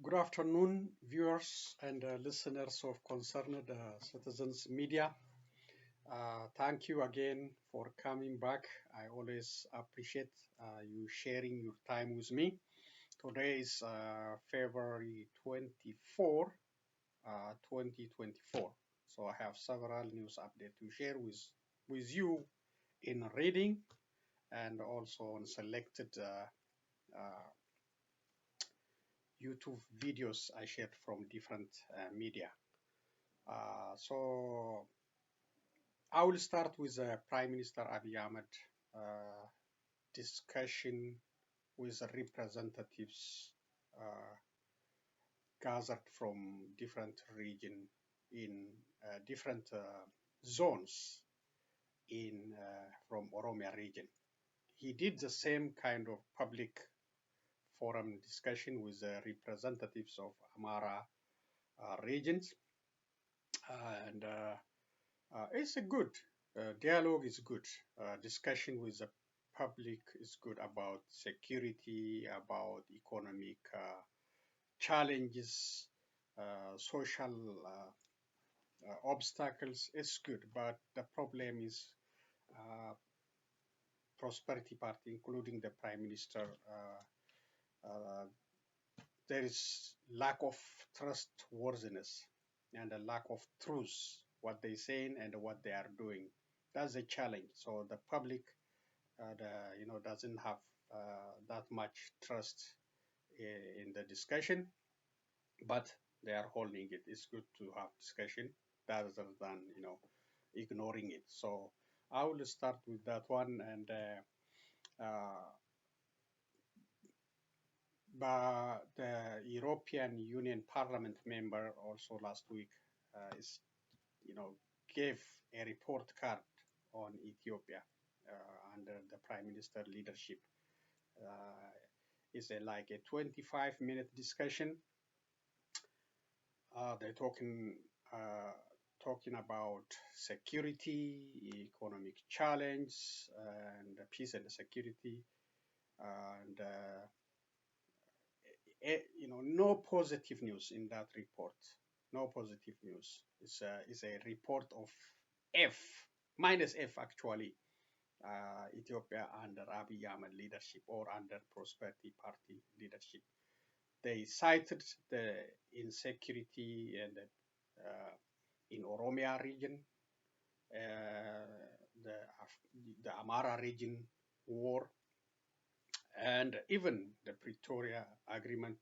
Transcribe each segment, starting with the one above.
Good afternoon, viewers and listeners of Concerned Citizens Media. Thank you again for coming back. I always appreciate you sharing your time with me. Today is February 24, 2024. So I have several news updates to share with you in reading and also on selected YouTube videos I shared from different media. So I will start with Prime Minister Abiy Ahmed uh, discussion with representatives uh, gathered from different region in different zones in from Oromia region. He did the same kind of public forum discussion with the representatives of Amhara regions, and it's a good dialogue is good. Discussion with the public is good about security, about economic challenges, social obstacles. It's good, but the problem is Prosperity Party, including the Prime Minister. There is lack of trustworthiness and a lack of truth, what they're saying and what they are doing. That's a challenge. So the public, doesn't have that much trust in the discussion, but they are holding it. It's good to have discussion rather than ignoring it. So I will start with that one, and but the European Union Parliament member also last week is gave a report card on Ethiopia under the Prime Minister leadership. It's like a 25-minute discussion. They're talking about security, economic challenge, and peace and security, and no positive news in that report. No positive news. It's a report of F, minus F actually. Ethiopia under Abiy Ahmed leadership or under Prosperity Party leadership. They cited the insecurity and in Oromia region, the Amhara region war, and even the Pretoria Agreement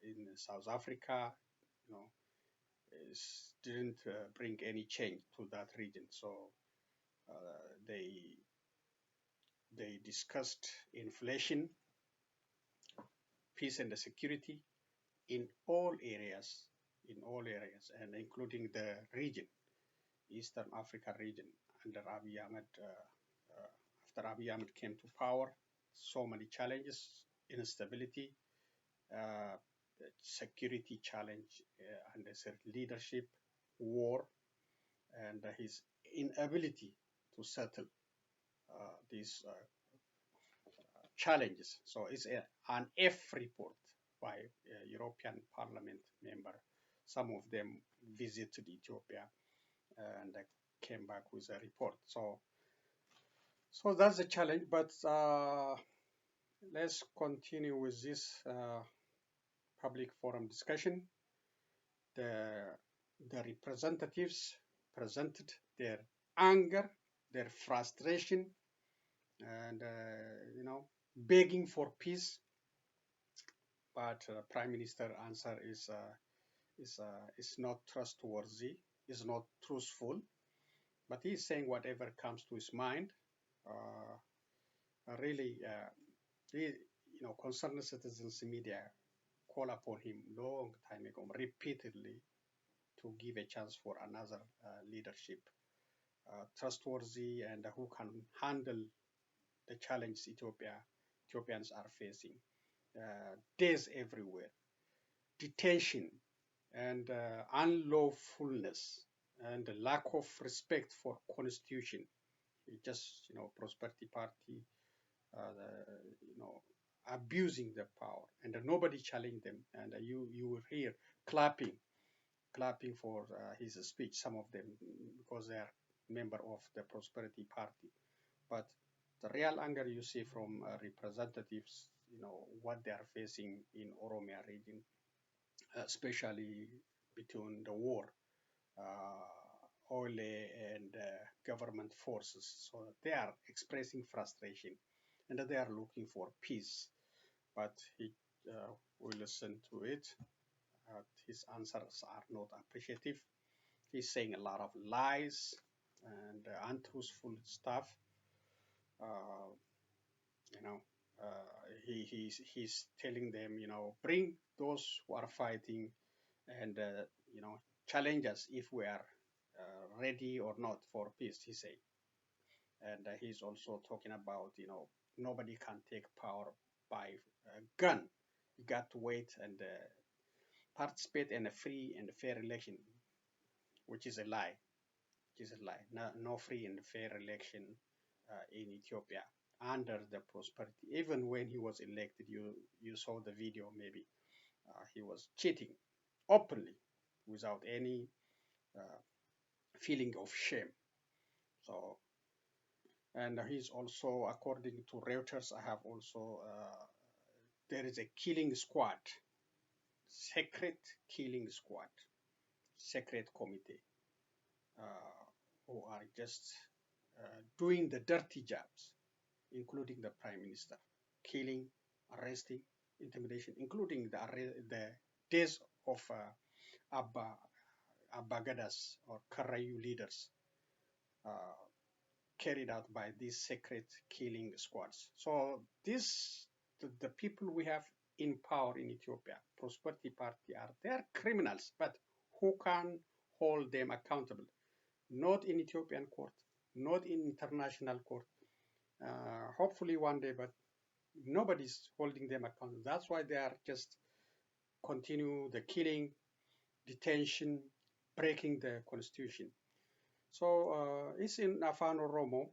in South Africa, you know, didn't bring any change to that region. So they discussed inflation, peace and security in all areas, and including the region, Eastern Africa region, under Abiy Ahmed. After Abiy Ahmed came to power, so many challenges, instability, uh, security challenge under his leadership, war, and his inability to settle these challenges. So it's an F report by a European Parliament member. Some of them visited Ethiopia and came back with a report. So that's a challenge, but let's continue with this public forum discussion. The representatives presented their anger, their frustration, and begging for peace. But Prime Minister answer is not trustworthy, is not truthful. But he's saying whatever comes to his mind. Really, Concerned Citizens Media call upon him long time ago, repeatedly, to give a chance for another leadership, trustworthy and who can handle the challenge Ethiopians are facing. Deaths everywhere, detention, and unlawfulness, and the lack of respect for constitution. It just Prosperity Party, abusing the power, and nobody challenged them. And you will hear clapping for his speech. Some of them, because they are member of the Prosperity Party. But the real anger you see from representatives, what they are facing in Oromia region, especially between the war, oil and government forces. So they are expressing frustration and they are looking for peace. But he will listen to it. His answers are not appreciative. He's saying a lot of lies and untruthful stuff. He's telling them, bring those who are fighting and, challenge us if we are ready or not for peace, he said. And he's also talking about, nobody can take power by a gun. You got to wait and participate in a free and fair election, which is a lie. No free and fair election in Ethiopia under the prosperity. Even when he was elected, you saw the video maybe. He was cheating openly without any feeling of shame. So, and he's also, according to Reuters, I have also, there is a killing squad, secret killing squad, secret committee, who are just doing the dirty jobs, including the prime minister, killing, arresting, intimidation, including the days of Abba Gadas or Karayu leaders carried out by these secret killing squads. So the people we have in power in Ethiopia, Prosperity Party, they're criminals, but who can hold them accountable? Not in Ethiopian court, not in international court. Hopefully one day, but nobody's holding them accountable. That's why they are just continue the killing, detention, breaking the constitution. So it's in Afan Oromo,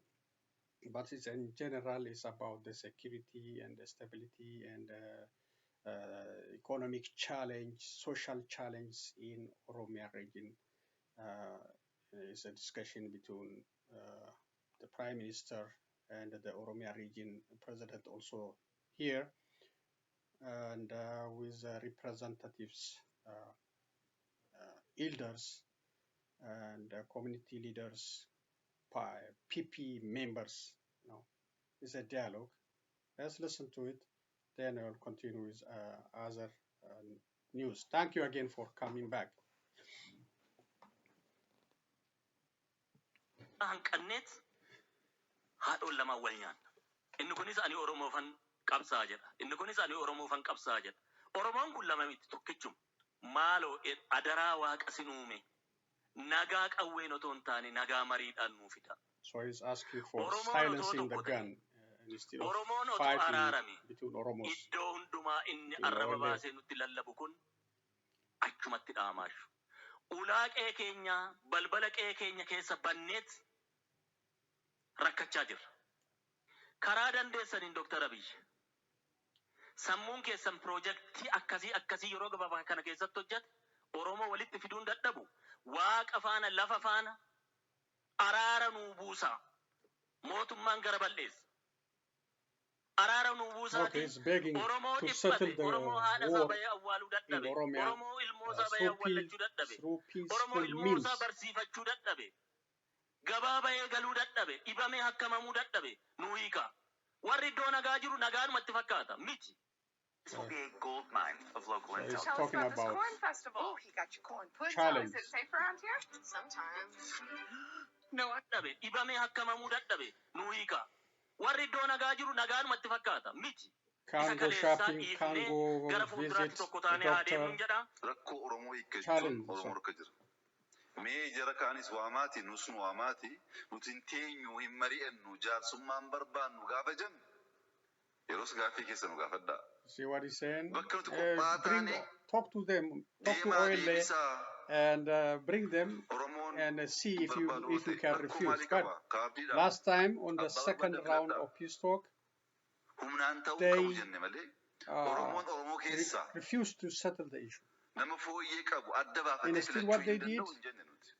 but it's in general, it's about the security and the stability and economic challenge, social challenge in Oromia region. It's a discussion between the Prime Minister and the Oromia region president also here, and with representatives, elders, and community leaders, PP members. It's a dialogue. Let's listen to it. Then I'll continue with other news. Thank you again for coming back. Hanqanneet haadhoon lama wal nyaanna. Inni kunis ani Oromoofan qabsaa jedha. Inni kunis ani Oromoofan qabsaa jedha. Oromoon kun lama miti tokkichuma. Maaloo adaraa waaqa sin uume. Nagaa qawween otoo hin taane nagaa mariidhaan nuu fida. So he's asking for silencing the gun instead of fighting between Oromos. Iddoo hundumaa inni arraba baasee nutti lallabu kun achumatti dhaamaashu. Ulaa qe'ee keenya, balbala qe'ee keenya keessa banneet rakkachaa jirra. Karaa dandeessaniin Dr. Abiy, sammuun keessan piroojeektii akkasii yeroo gabaabaa kana keessatti hojjete Oromoo walitti fiduun dadhabu, waaqa faana lafa faana araara nuu buusaa, mootummaan gara balleessa. Araara nuu buusaatiin Oromoo dhiphate, Oromoo haadha isaa bahee awwaaluu dadhabe, Oromoo ilmoo isaa bahee awwaalachuu dadhabe, Oromoo ilmoo isaa barsiifachuu dadhabe, gabaa bahee galuu dadhabe, dhibamee hakkamamuu dadhabe, nuu hiika. Warri iddoo nagaa jiru nagaadhumatti fakkaata miti. This will be a gold mine of local intel. Tell us about this corn festival. Oh, he got your corn put. Challenge. Is it safe around here? Sometimes. No, dhibamee hakkamamuu dadhabe, nuu hiika. Warri iddoo nagaa jiru nagaadhumatti fakkaata miti. Can't go shopping, can't go visit the doctor. Rakkoo Oromoo hiikkachuun Oromoo harka jira. Mee jara kaanis waamaati, nus nu waamaati, nuti hin teenyu, hin mari'annu, jaarsummaan barbaannu gaafa jennu. Yeroos gaaffii keessa nu gaafadhaa. See what he's saying? Talk to them, talk to OLA, and bring them and see if you can refuse. But last time on the second round of peace talk, humnaan ta'uu they qabu jenne malee Oromoon Oromoo keessa refused to settle the issue. nama fooyyee qabu adda baafatee Instead, filachuu what they hin did, danda'u hin jenne nuti.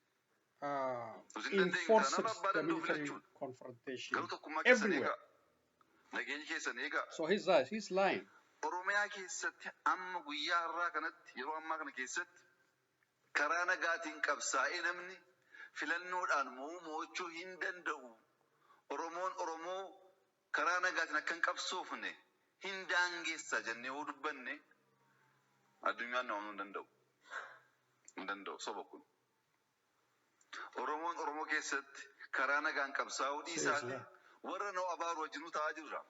enforced the military confrontation Garuu tokkummaa keessan everywhere. eegaa. Nageenya keessan eegaa. So he's lying. Oromiyaa keessatti amma guyyaa har'aa kanatti yeroo ammaa kana keessatti karaa nagaatiin qabsaa'ee namni filannoodhaan mo'achuu hin danda'u. Oromoon Oromoo karaa nagaatiin akka hin qabsoofne hin daangeessa jennee yoo dubbanne addunyaan nama hin danda'u. Hin danda'u soba kun. Oromoon Oromoo keessatti karaa nagaan qabsaa'uu dhiisaati warra noo abaaru wajjinuu ta'aa jirra.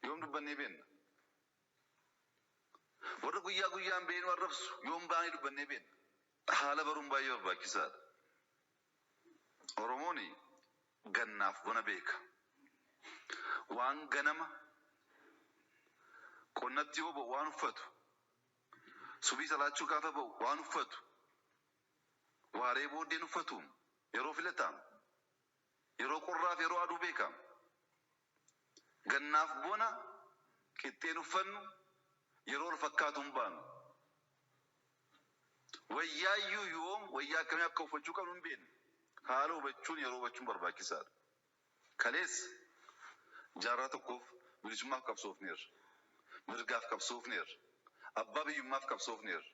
Yoom dubbannee beenna? Warra guyyaa guyyaan beenu arrabsu yoom baanii dubbannee beenna? Haala baruun baay'ee barbaachisaadha. Oromoon gannaaf bona beeka. Waan ganama qonnatti yoo ba'u waan uffatu, subii salaachuu gaafa ba'u waan uffatu, waaree booddeen uffatu yeroo filatamu, yeroo qorraaf yeroo aduu beekamu. Gannaaf bona qixxeen uffannu yeroo ol fakkaatuun baanu. Wayyaayyuu yoom wayyaa akkamii akka uffachuu qabnu hin beekne. Haala hubachuun yeroo hubachuun barbaachisaadha. Kaleessa jaarraa tokkoof bilisummaaf qabsoofneerra. Mirgaaf qabsoofneerra. Abbaa biyyummaaf qabsoofneerra.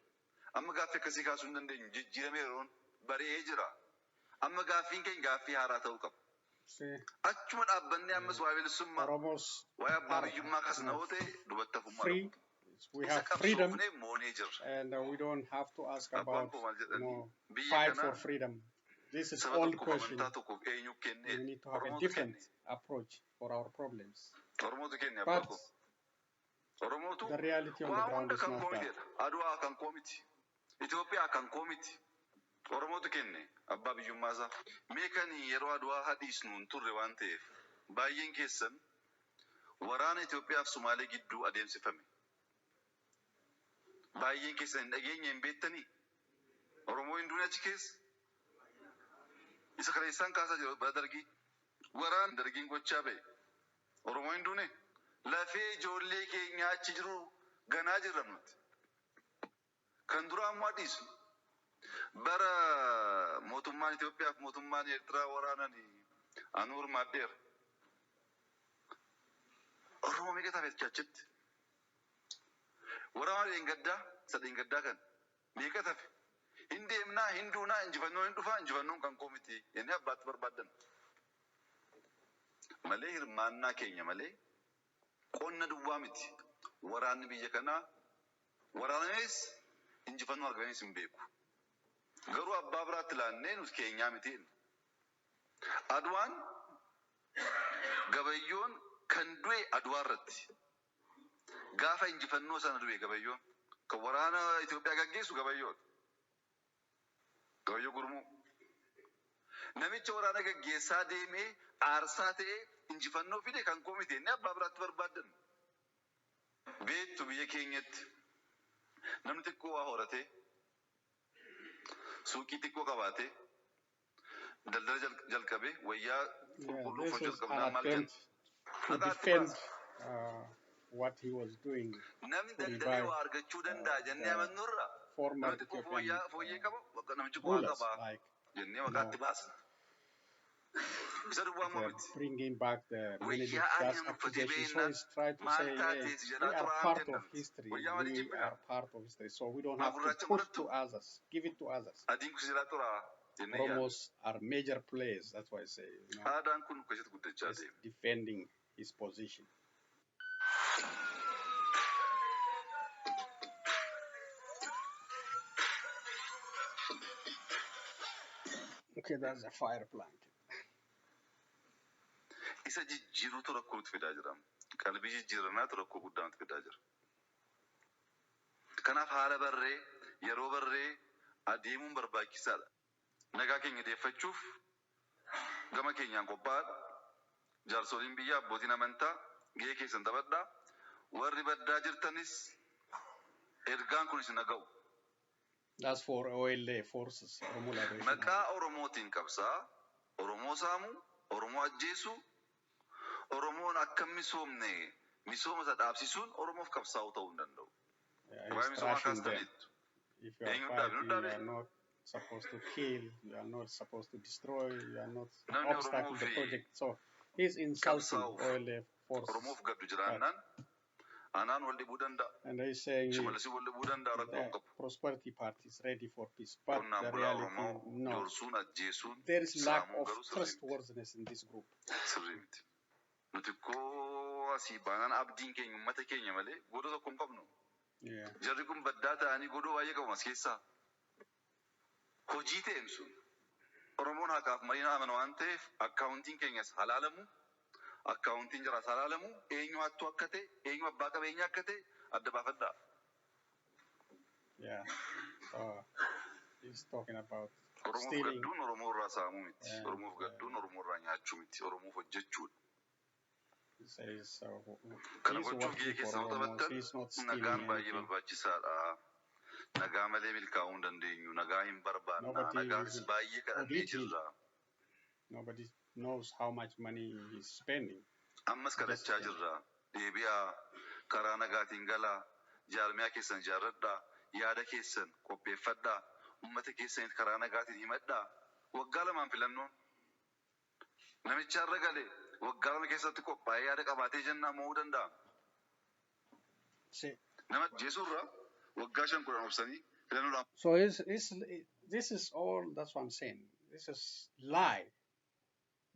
Amma gaaffii akkasii kaasuu hin dandeenyu. Jijjiiramee yeroon bari'ee jira. Amma gaaffiin keenya gaaffii haaraa ta'uu qaba. Achuma dhaabbannee ammas waa'ee bilisummaa waa'ee abbaa biyyummaa akkas na'oo ta'e dubatti hafummaa free. We have freedom, and we don't have to ask about fight for freedom. This is all the question. We need to have a different approach for our problems. But the reality on the ground is not that. Adwa kan komiti, Ethiopia kan komiti. Oromotu kenne abbaa biyyummaasaa meekanii yeroo adwaa hadhiisnu hin turre waan ta'eef baay'een keessan waraana Itoophiyaa fi Somaalee gidduu adeemsifame. Baay'een keessan hin dhageenye hin beektanii Oromoo hin duune achi keessa isa kana isaan kaasaa jiru bara dargii waraan dargiin gochaa ba'e Oromoo hin duune lafee ijoollee keenyaa achi jiru ganaa jirra nuti kan duraa ammoo hadhiisnu. Bara mootummaan Itoophiyaa fi mootummaan Eertiraa waraananii anuur maaddeera. Oromoo meeqa taafeet chachitti? Waraana dheengaddaa kan meeqa tafe? Hin deemnaa, hin duunaa, injifannoon hin dhufaa, injifannoon kan koo miti. Inni abbaatti barbaadan. Malee hirmaannaa keenya malee qonna duwwaa miti. Waraanni biyya kanaa waraananis injifannoo arganis hin beeku. Garuu abbaa biraatti laannee nuti keenyaa mitiin. Adwaan gabayyoon kan du'e adwaa irratti. Gaafa injifannoo sana du'e gabayyoon. Kan waraana Itoophiyaa gaggeessu gabayyoon. Gabayyoo gurmuu. Namicha waraana gaggeessaa deemee aarsaa ta'ee injifannoo fide kan koo miti. Inni abbaa biraatti barbaadan. Beektu biyya keenyatti namni xiqqoo waa horatee suuqii xiqqoo qabaatee daldala jalqabee wayyaa qulqulluu uffachuuf jalqabnaan maal jenna? To defend what he was doing. Namni daldalee waa argachuu danda'a jennee amannurra Former namni xiqqoo fooyyee qaba namichi waa qabaa jennee maqaatti baasna. Isa duwwaa ammoo miti. Bringing back the military accusation. So he's trying to say, hey, we are part of history. We are part of history. So we don't have to push to others, give it to others. Oromos are major players. That's why I say, you know, he's defending his position. Okay, that's a fire blanket. Isa jijjiiruutu rakkoo nuti fidaa jira. Qalbii jijjiiranaatu rakkoo guddaa nuti fidaa jira. Kanaaf haala barree yeroo barree adeemuun barbaachisaadha. Nagaa keenya deeffachuuf gama keenyaan qophaa'aadha. Jaarsoliin biyyaa abbootiin amantaa gahee keessan taphadhaa. Warri baddaa jirtanis ergaan kun isin dhaga'u. That's for OLA forces. Maqaa Oromootiin qabsaa, Oromoo saamuu, Oromoo ajjeesuu, Oromoon akka misooma isa dhaabsisuun Oromoof qabsaa'uu ta'uu hin danda'u. He's trashing them. If you are fighting, you are not supposed to kill, you are not supposed to destroy, you are not obstacle the project. So he's insulting OLF force. Oromoof gaddu jiraannaan anaan wal dhibuu danda'a. And he's saying Shimalisi wal dhibuu danda'a rakkoo qabu. Prosperity Party is ready for peace, but Qonnaan the bulaa reality, Oromoo no. doorsuun ajjeesuun There is lack saamuu of garuu sirrii miti. trustworthiness in this group. Sirrii miti. Nuti koo asii baanaan abdiin keenya uummata keenya malee godoo tokko hin qabnu. Jarri kun baddaa ta'anii godoo baay'ee qabu as keessaa. Hojii ta'een sun Oromoon haqaaf mariina amanu waan ta'eef akkaawuntiin keenyas halaalamu, akkaawuntiin jiraas halaalamu, eenyu hattuu akka ta'e, eenyu abbaa qabeenyaa akka ta'e adda baafadhaa. Yeah. He's talking about Oromoof stealing. gadduun Oromoo irraa saamuu miti. Oromoof gadduun Oromoo irraa nyaachuu miti. Oromoof hojjechuudha. He says Kana he's gochuuf working biyya for keessa yoo Oromos. taphattan He's not stealing nagaan baay'ee anything. barbaachisaadha. Nagaa malee milkaa'uu hin dandeenyu. Nagaa hin barbaanna. Nobody Nagaafis is baay'ee kadhannee auditing. jirra. Nobody knows how much money he's spending. Ammas kadhachaa jirra. Deebi'aa karaa nagaatiin galaa. Jaarmiyaa keessan ijaarradhaa. Yaada keessan qopheeffadhaa. Uummata keessaniif karaa nagaatiin himadhaa. Waggaa lamaan filannoon. Namicha har'a galee waggaa lama keessatti qophaa'ee yaada qabaatee jennaa mo'uu danda'a. Nama jeesurraa waggaa 5 10 obsanii filannoodhaan. So this is all, that's what I'm saying. This is lie.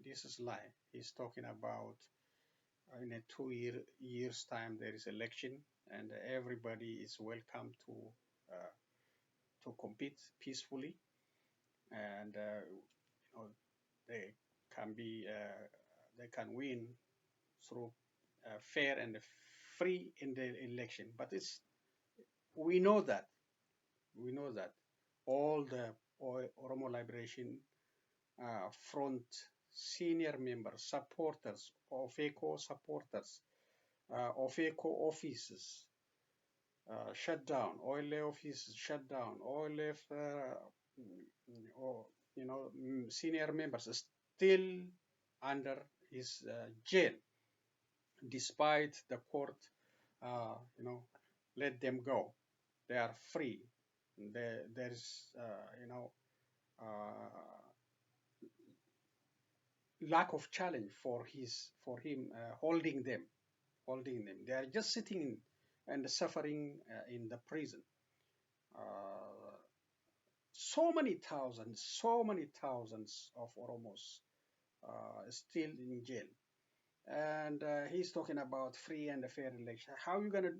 This is lie. He's talking about in a 2 years time there is election and everybody is welcome to compete peacefully, and they can win through fair and free in the election. But we know that all the Oromo Liberation Front senior members, supporters, OFECO supporters, OFECO offices shut down, OLF offices shut down, OLF senior members are still under his jail, despite the court let them go. They are free. There is lack of challenge for him holding them. They are just sitting and suffering in the prison. So many thousands of Oromos still in jail, and he's talking about free and fair election. How are you gonna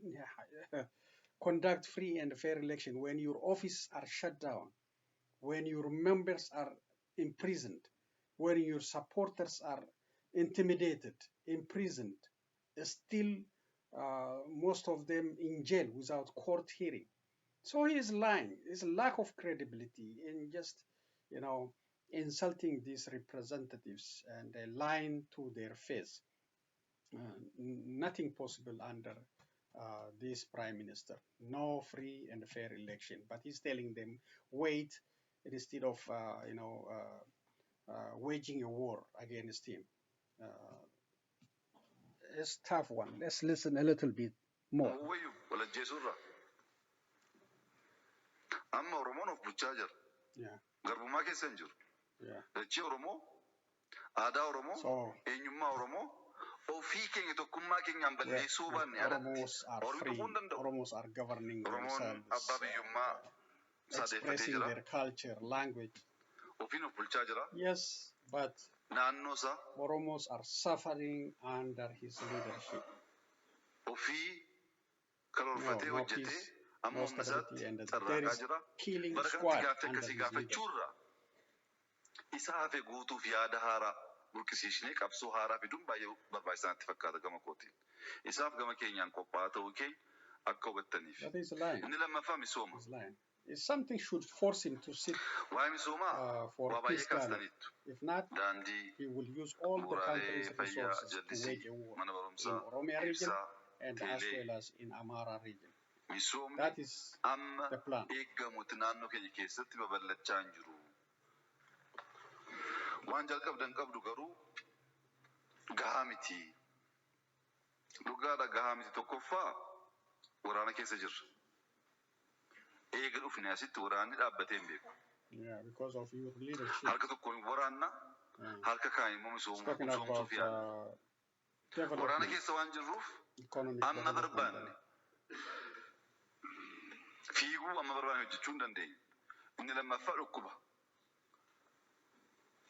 conduct free and fair election when your offices are shut down, when your members are imprisoned, when your supporters are intimidated, imprisoned, still most of them in jail without court hearing? So he is lying. It's a lack of credibility in just, insulting these representatives and lying to their face. Nothing possible under this prime minister. No free and fair election. But he's telling them, wait, instead of, waging a war against him. It's a tough one. Let's listen a little bit more. Amma Oromoon of bulchaa jira. Garbumaa keessa hin jiru. Dachee Oromoo, aadaa Oromoo, eenyummaa Oromoo, ofii keenya tokkummaa keenyaan balleessuu baanne Oromos are governing themselves, abbaa biyyummaa expressing their culture, language. Ofiin of bulchaa jira. Yes, but naannoo isaa Oromos are suffering under his leadership. Ofii karoorfatee hojjetee amma humna isaatti xarraqaa jira. Bara kanatti gaaffii akkasii gaafachuurra isaa hafe guutuuf yaada haaraa burqisiisnee qabsoo haaraa fiduun baay'ee barbaachisaa natti fakkaata gama kootiin. Isaaf gama keenyaan qophaa'aa ta'uu keenya akka hubattaniif. Inni lammaffaa misooma. Something should force him to sit for peace dialogue. If not, he will use all the country's resources to wage a war in Oromia region and as well as in Amhara region. That is the plan. Waan jalqabdan qabdu garuu gahaa miti. dhugaadha gahaa miti tokkoffaa waraana keessa jirra. Eega dhufne asitti waraanni dhaabbatee hin beeku. Yeah, because of your leadership. Harka tokkoon waraanna harka kaan immoo misoomsuuf yaala. Waraana keessa waan jirruuf amma barbaanne fiiguu amma barbaanne hojjechuu hin dandeenye. Inni lammaffaa dhukkuba.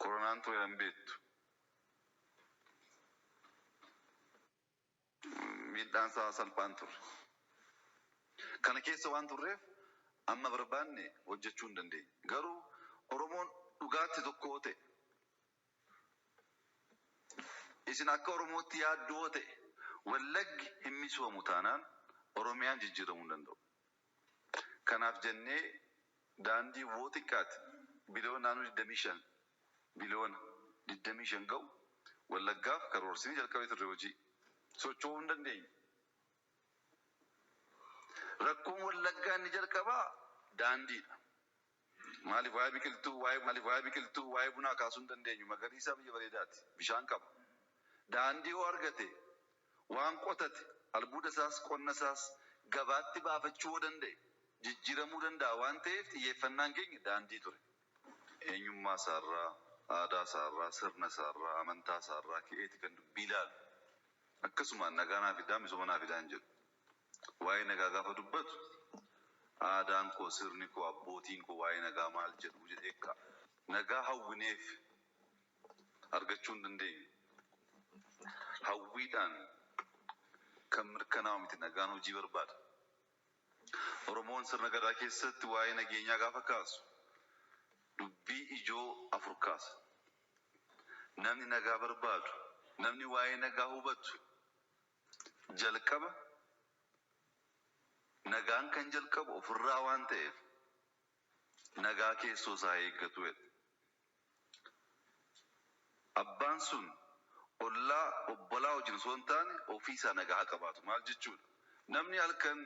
Koronaan ture hin beektu. Miidhaan isaa salphaan ture. Kana keessa waan turreef amma barbaanne hojjechuu hin dandeenye. Garuu Oromoon dhugaatti tokko ta'e. Isin akka Oromootti yaaddoo ta'e Wallaggi hin misoomu taanaan Oromiyaan jijjiiramuu hin danda'u. Kanaaf jennee daandii woo xiqqaati biliyoona naannoo 25 biliyoona 25 ga'u Wallaggaaf karoorsinii jalqabee turre hojii socho'uu hin dandeenye. Rakkoon Wallaggaa inni jalqabaa daandiidha. Maaliif waa'ee biqiltuu waa'ee bunaa kaasuu hin dandeenyu. Magariisa biyya bareedaati. Bishaan qaba. Daandii yoo argate waan qotate albuuda isaas qonna isaas gabaatti baafachuu danda'e jijjiiramuu danda'a waan ta'eef xiyyeeffannaan keenya daandii ture. Eenyummaa isaarraa, aadaa isaarraa, sirna isaarraa, amantaa isaarraa ka'eeti kan dubbii ilaalu. Akkasumaan nagaa naa fidaa misooma naa fidaa hin jedhu. Waa'ee nagaa gaafa dubbatu aadaan koo sirni koo abbootiin koo waa'ee nagaa maal jedhu jedhee ka'a. Nagaa hawwineef argachuu hin dandeenyu. Hawwiidhaan kan mirkanaa'u miti nagaan hojii barbaada. Oromoon sirna gadaa keessatti waa'ee nageenyaa gaafa kaasu dubbii ijoo afur kaasa. Namni nagaa barbaadu, namni waa'ee nagaa hubatu jalqaba nagaan kan jalqabu ofirraa waan ta'eef nagaa keessoo isaa eeggatu jedha. Abbaan sun ollaa obbolaa wajjin osoo hin taane ofii isaa nagaa haa qabaatu. Maal jechuudha? Namni halkan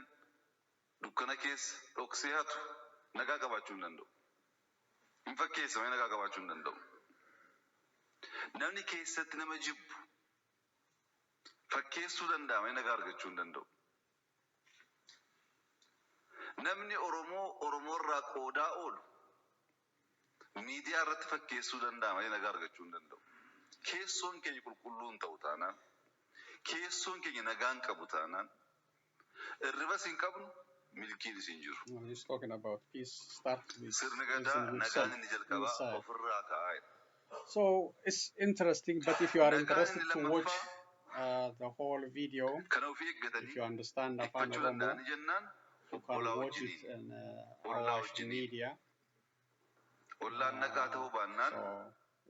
dukkana keessa dhoksee hatu nagaa qabaachuu hin danda'u. Hin fakkeessa malee nagaa qabaachuu hin danda'u. Namni keessatti nama jibbu fakkeessuu danda'a malee nagaa argachuu hin danda'u. Namni Oromoo irraa qoodaa oolu miidiyaa irratti fakkeessuu danda'a malee nagaa argachuu hin danda'u. Keessoon keenya qulqulluun ta'u taanaan, keessoon keenya nagaan qabu taanaan, irribas hin qabnu, milkiin isin jiru. He's talking about peace start with Sirni gadaa nagaan inni jalqabaa ofirraa ka'aa. So it's interesting, but if you are interested to watch the whole video, if you understand the Afaan Oromoo, you can watch it in our media. So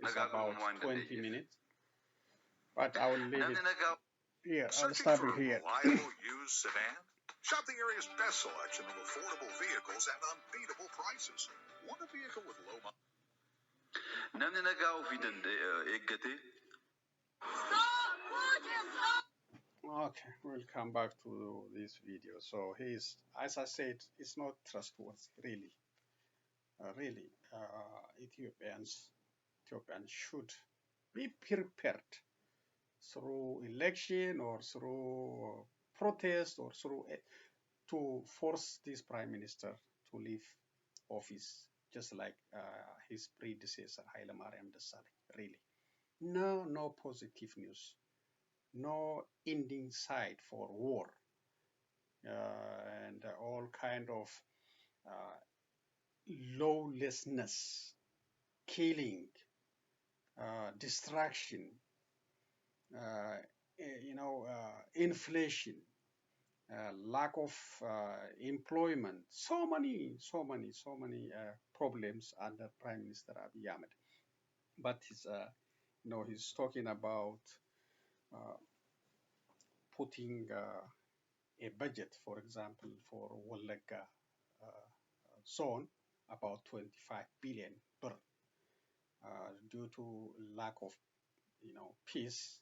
it's about 20 minutes. But I will leave it here. I'll start it here. Reliable used sedan? Shop the area's best selection of affordable vehicles at unbeatable prices. Want a vehicle with low mileage? Namni nagaa ofii eeggate. Okay, we'll come back to this video. So he's, as I said, it's not trustworthy, really. Ethiopians should be prepared through election or through protest or through to force this prime minister to leave office, just like his predecessor Haile Mariam Desalegn. Really, no positive news, no ending sight for war, and all kind of lawlessness, killing, destruction, inflation, lack of employment, so many problems under Prime Minister Abiy Ahmed. But he's talking about putting a budget, for example, for Wallagga zone, about $25 billion. Due to lack of, peace,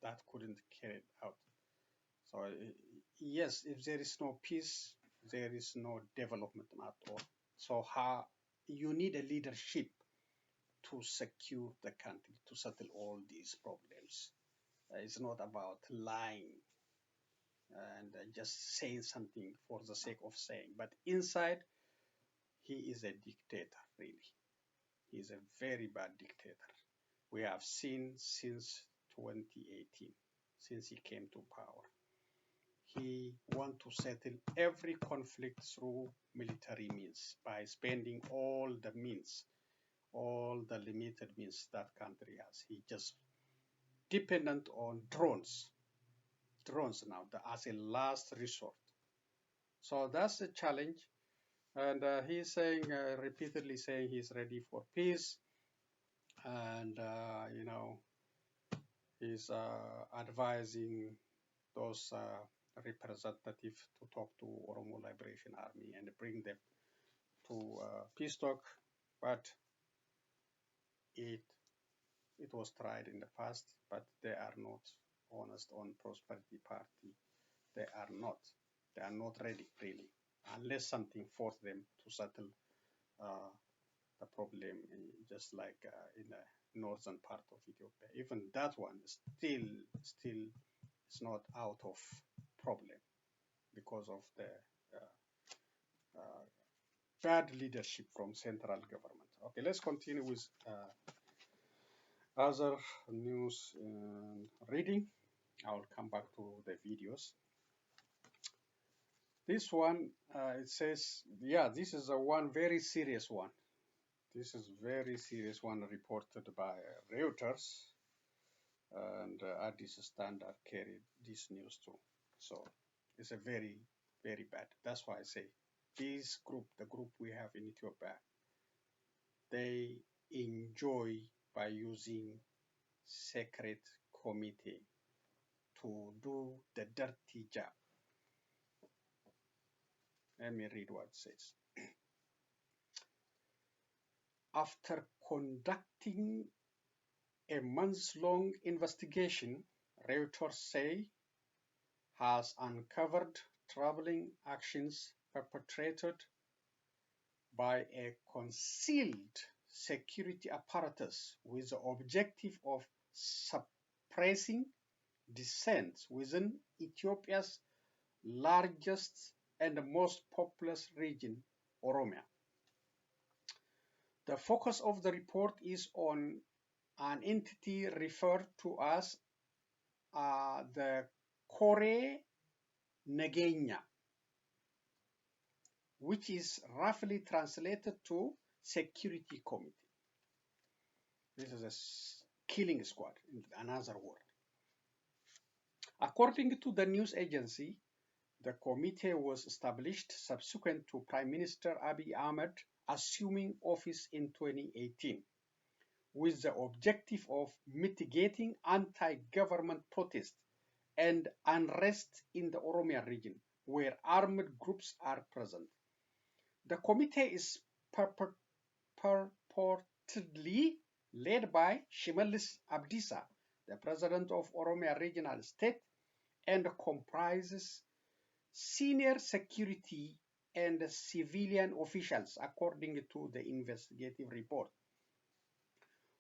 that couldn't carry it out. So yes, if there is no peace, there is no development at all. So you need a leadership to secure the country, to settle all these problems. It's not about lying just saying something for the sake of saying. But inside, he is a dictator, really. He is a very bad dictator. We have seen since 2018, since he came to power. He wants to settle every conflict through military means by spending all the means, all the limited means that country has. He just dependent on drones now as a last resort. So that's a challenge. And he's saying, repeatedly saying he's ready for peace. And, he's advising those representatives to talk to Oromo Liberation Army and bring them to peace talk. But it was tried in the past, but they are not honest on Prosperity Party. They are not ready, really, unless something forced them to settle the problem, just like in the northern part of Ethiopia. Even that one still is not out of problem because of the bad leadership from central government. Okay, let's continue with other news reading. I will come back to the videos. This one, it says, yeah, this is a one very serious one. This is very serious one reported by Reuters, and Addis Standard carried this news too. So it's a very, very bad. That's why I say this group, the group we have in Ethiopia, they enjoy by using secret committee to do the dirty job. Let me read what it says. After conducting a months-long investigation, Reuters say, has uncovered troubling actions perpetrated by a concealed security apparatus with the objective of suppressing dissent within Ethiopia's largest and most populous region, Oromia. The focus of the report is on an entity referred to as the Kore Negenya, which is roughly translated to security committee. This is a killing squad, in another word. According to the news agency, the committee was established subsequent to Prime Minister Abiy Ahmed assuming office in 2018, with the objective of mitigating anti-government protests and unrest in the Oromia region, where armed groups are present. The committee is purportedly led by Shimelis Abdisa, the president of Oromia Regional State, and comprises senior security and civilian officials, according to the investigative report.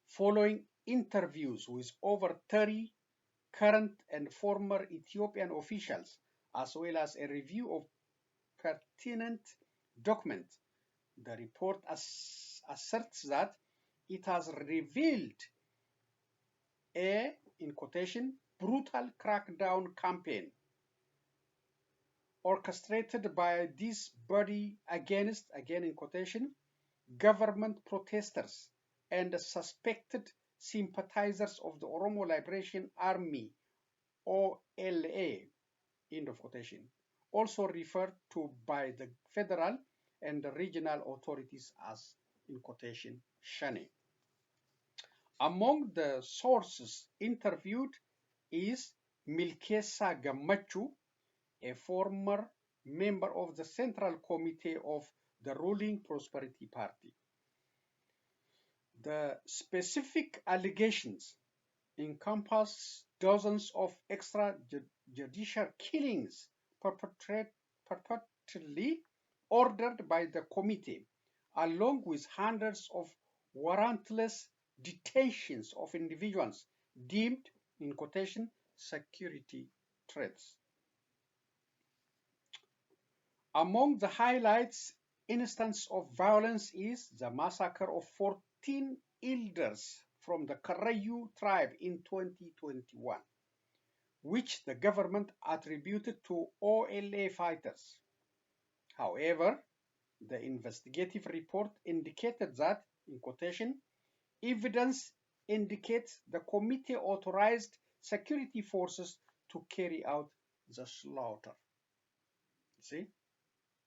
Following interviews with over 30 current and former Ethiopian officials, as well as a review of pertinent documents, the report asserts that it has revealed a, in quotation, brutal crackdown campaign orchestrated by this body against, again in quotation, government protesters and suspected sympathizers of the Oromo Liberation Army, OLA, end of quotation, also referred to by the federal and the regional authorities as, in quotation, Shane. Among the sources interviewed is Milkesa Gamachu, a former member of the Central Committee of the ruling Prosperity Party. The specific allegations encompass dozens of extrajudicial killings purportedly ordered by the committee, along with hundreds of warrantless detentions of individuals deemed, in quotation, security threats. Among the highlights instance of violence is the massacre of 14 elders from the Karayu tribe in 2021, which the government attributed to OLA fighters. However, the investigative report indicated that, in quotation, evidence indicates the committee authorized security forces to carry out the slaughter. See,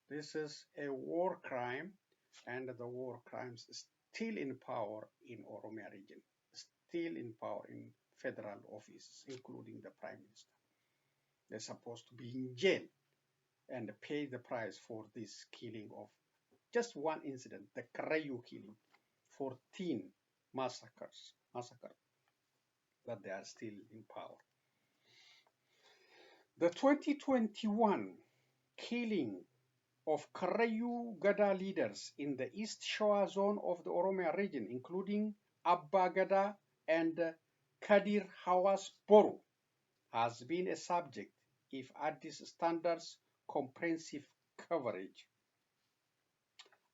this is a war crime, and the war crimes still in power in Oromia region, still in power in federal offices, including the Prime Minister. They're supposed to be in jail and pay the price for this killing of just one incident, the Karayu killing, 14 massacre, but they are still in power. The 2021 killing of Karayu Gada leaders in the East Shoa zone of the Oromia region, including Abba Gada and Kadir Hawas Boru, has been a subject of Addis Standard's comprehensive coverage.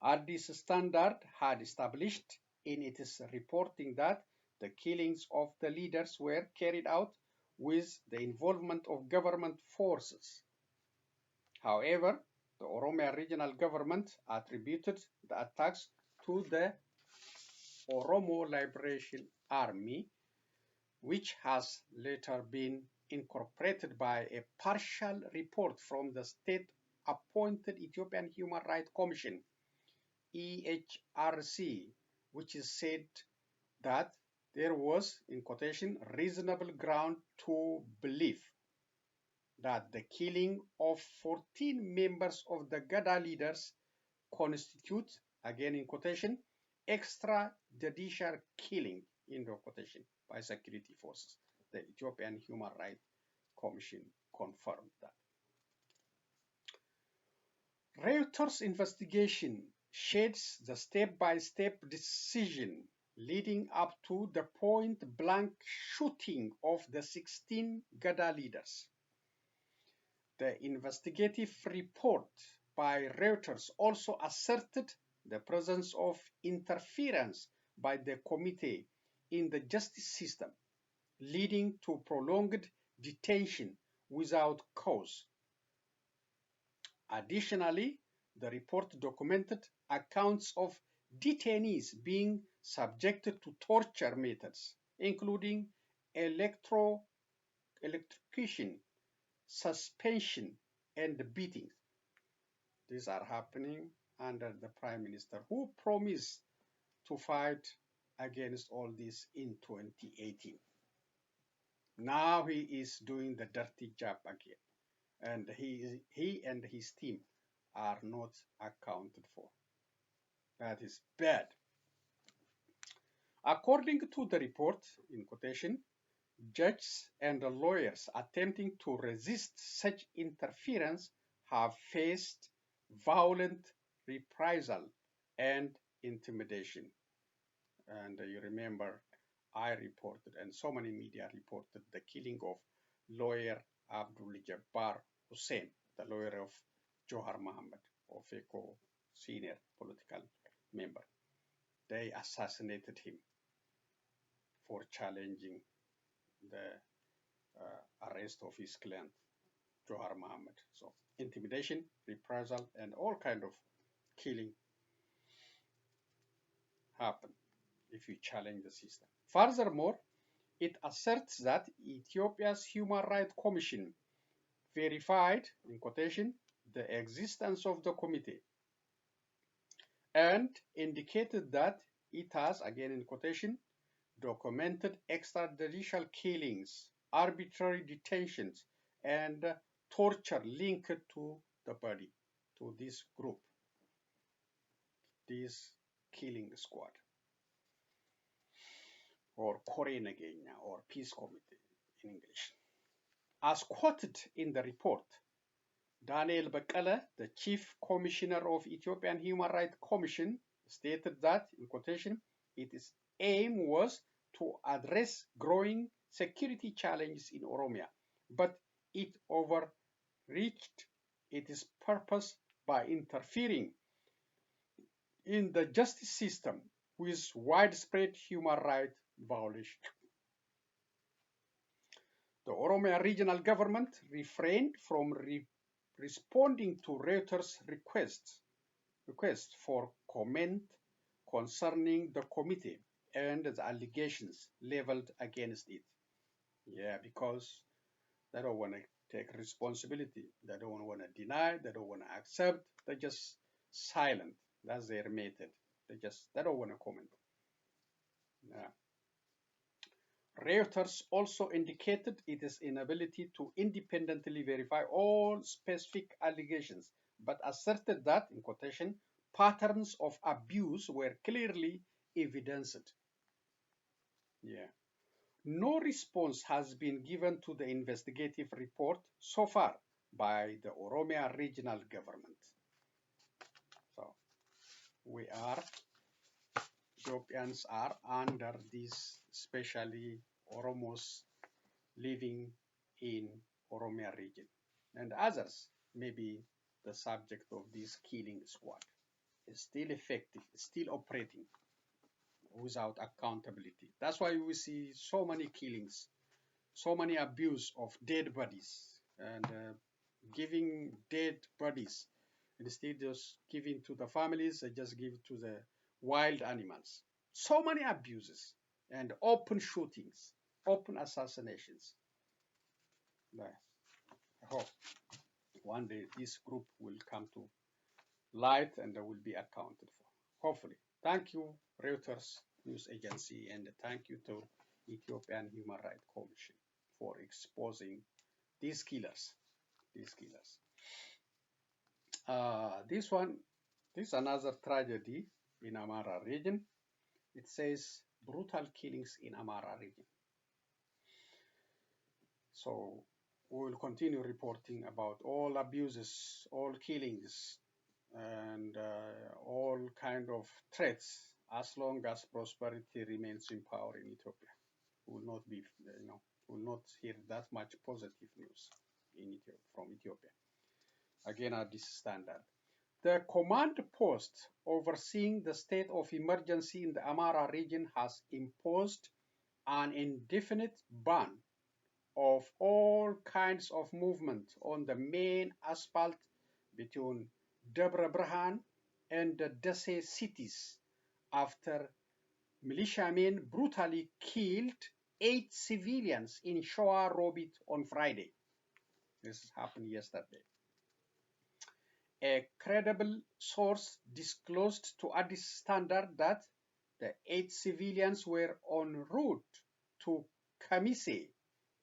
Addis Standard had established in its reporting that the killings of the leaders were carried out with the involvement of government forces. However, the Oromia regional government attributed the attacks to the Oromo Liberation Army, which has later been incorporated by a partial report from the state-appointed Ethiopian Human Rights Commission, EHRC, which is said that there was, in quotation, reasonable ground to believe that the killing of 14 members of the Gada leaders constitutes, again in quotation, extrajudicial killing, in the quotation, by security forces. The Ethiopian Human Rights Commission confirmed that. Reuters' investigation sheds the step-by-step decision leading up to the point-blank shooting of the 16 Gada leaders. The investigative report by Reuters also asserted the presence of interference by the committee in the justice system, leading to prolonged detention without cause. Additionally, the report documented accounts of detainees being subjected to torture methods, including electrocution, suspension, and beatings. These are happening under the Prime Minister, who promised to fight against all this in 2018. Now he is doing the dirty job again, and he and his team are not accounted for. That is bad. According to the report, in quotation, judges and lawyers attempting to resist such interference have faced violent reprisal and intimidation. And you remember, I reported, and so many media reported, the killing of lawyer Abdul Jabbar Hussein, the lawyer of Johar Mohammed, of ECO senior political member. They assassinated him for challenging the arrest of his client, Johar Mohammed. So intimidation, reprisal, and all kind of killing happen if you challenge the system. Furthermore, it asserts that Ethiopia's Human Rights Commission verified, in quotation, the existence of the committee and indicated that it has, again in quotation, documented extrajudicial killings, arbitrary detentions, and torture linked to the body, to this group, this killing squad, or Korenegenya, or Peace Committee in English. As quoted in the report, Daniel Bekele, the Chief Commissioner of Ethiopian Human Rights Commission, stated that, in quotation, its aim was to address growing security challenges in Oromia, but it overreached its purpose by interfering in the justice system with widespread human rights violations. The Oromia regional government refrained from responding to Reuters' request for comment concerning the committee and the allegations leveled against it. Yeah, because they don't want to take responsibility. They don't want to deny. They don't want to accept. They're just silent. That's their method. They don't want to comment. Yeah. Reuters also indicated its inability to independently verify all specific allegations, but asserted that, in quotation, patterns of abuse were clearly evidenced. Yeah. No response has been given to the investigative report so far by the Oromia regional government. So Ethiopians are under this, especially Oromos living in Oromia region, and others may be the subject of this killing squad. It's still effective, it's still operating without accountability. That's why we see so many killings, so many abuse of dead bodies, and giving dead bodies instead of just giving to the families, they just give to the wild animals. So many abuses and open shootings, open assassinations. I hope one day this group will come to light and they will be accounted for. Hopefully. Thank you, Reuters News Agency, and thank you to Ethiopian Human Rights Commission for exposing these killers. This is another tragedy in Amhara region. It says brutal killings in Amhara region. So we will continue reporting about all abuses, all killings, and all kind of threats as long as prosperity remains in power in Ethiopia. We will not be, will not hear that much positive news from Ethiopia. Again, at this standard. The command post overseeing the state of emergency in the Amhara region has imposed an indefinite ban of all kinds of movement on the main asphalt between Debre Birhan and the Dese cities after militiamen brutally killed 8 civilians in Shoa Robit on Friday. This happened yesterday. A credible source disclosed to Addis Standard that the 8 civilians were en route to Kamise,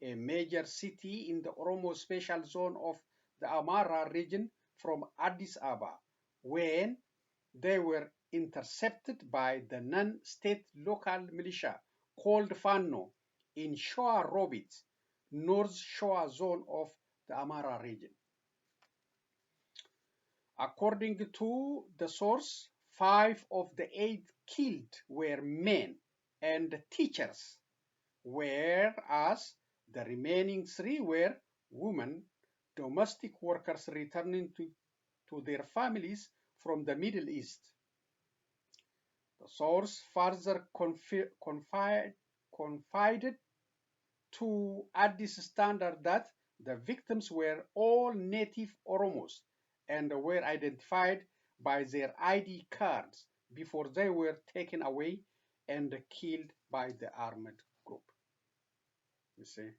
a major city in the Oromo Special Zone of the Amhara region from Addis Ababa, when they were intercepted by the non-state local militia called Fano in Shoa Robit, North Shoa Zone of the Amhara region. According to the source, 5 of the 8 killed were men and teachers, whereas the remaining 3 were women, domestic workers returning to their families from the Middle East. The source further confided to Addis Standard that the victims were all native Oromos and were identified by their ID cards before they were taken away and killed by the armed group. You see,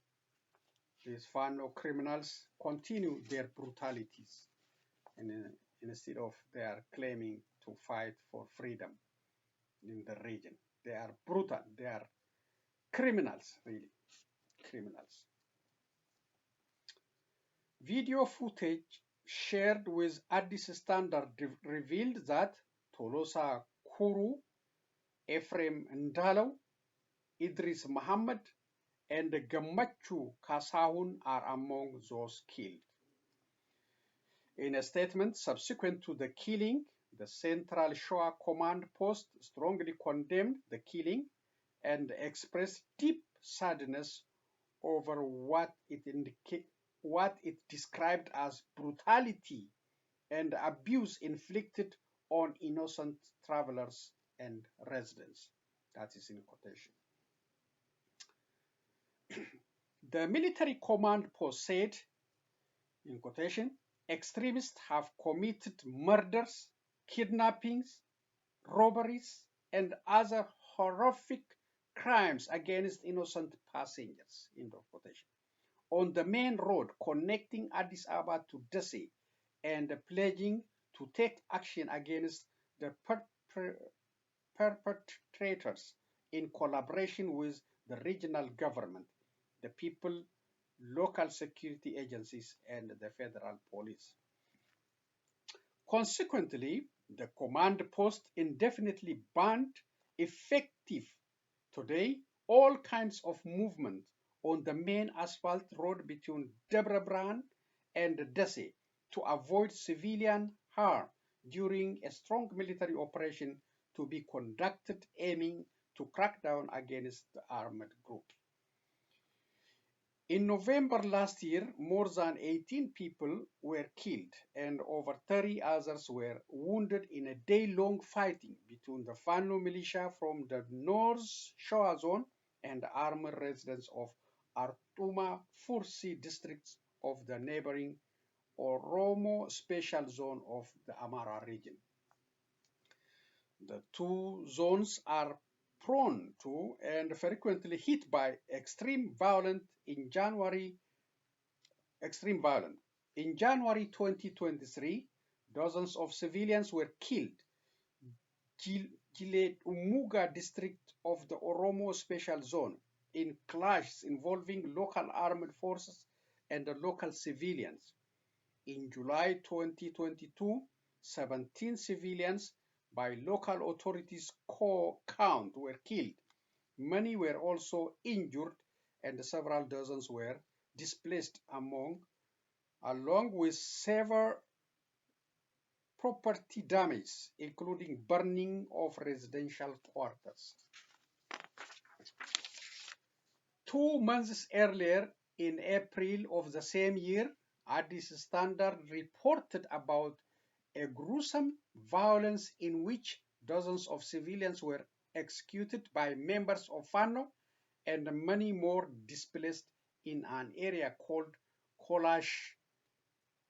these Fano criminals continue their brutalities, and instead of they are claiming to fight for freedom in the region. They are brutal. They are criminals, really. Criminals. Video footage shared with Addis Standard revealed that Tolosa Kuru, Ephraim Ndalo, Idris Muhammad, and Gamachu Kasahun are among those killed. In a statement subsequent to the killing, the Central Shoa Command Post strongly condemned the killing and expressed deep sadness over what it described as brutality and abuse inflicted on innocent travelers and residents. That is in quotation. The military command post said, in quotation, extremists have committed murders, kidnappings, robberies, and other horrific crimes against innocent passengers, end of quotation, on the main road connecting Addis Ababa to Dessie, and pledging to take action against the perpetrators in collaboration with the regional government, the people, local security agencies, and the federal police. Consequently, the command post indefinitely banned, effective today, all kinds of movement on the main asphalt road between Debre Bran and Dessie to avoid civilian harm during a strong military operation to be conducted aiming to crack down against the armed group. In November last year, more than 18 people were killed and over 30 others were wounded in a day-long fighting between the Fano militia from the North Shore Zone and armed residents of Artuma Fursi districts of the neighboring Oromo Special Zone of the Amhara region. The two zones are prone to and frequently hit by extreme violence. In January 2023, dozens of civilians were killed. Gilead Umuga district of the Oromo Special Zone in clashes involving local armed forces and the local civilians. In July 2022, 17 civilians by local authorities count were killed. Many were also injured and several dozens were displaced along with severe property damage, including burning of residential quarters. 2 months earlier, in April of the same year, Addis Standard reported about a gruesome violence in which dozens of civilians were executed by members of Fano and many more displaced in an area called Kolash,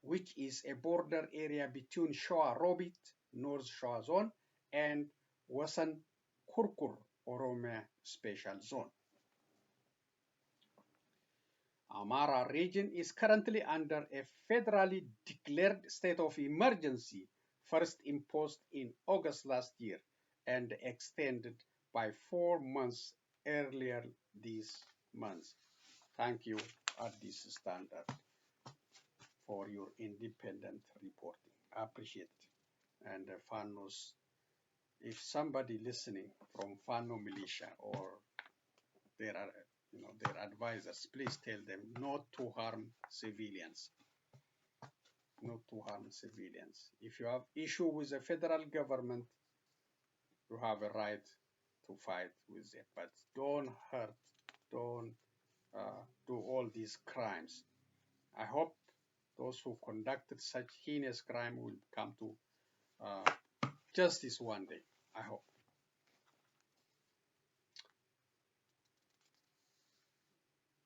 which is a border area between Shoa Robit, North Shoa Zone, and Wasan Kurkur, Oromia Special Zone. Amhara region is currently under a federally declared state of emergency, first imposed in August last year and extended by 4 months earlier this month. Thank you, Addis Standard, for your independent reporting. I appreciate it. And Fanos, if somebody listening from Fano militia or their advisors, please tell them not to harm civilians. Not to harm civilians. If you have issue with the federal government, you have a right to fight with it, but don't hurt, don't do all these crimes. I hope those who conducted such heinous crime will come to justice one day. I hope.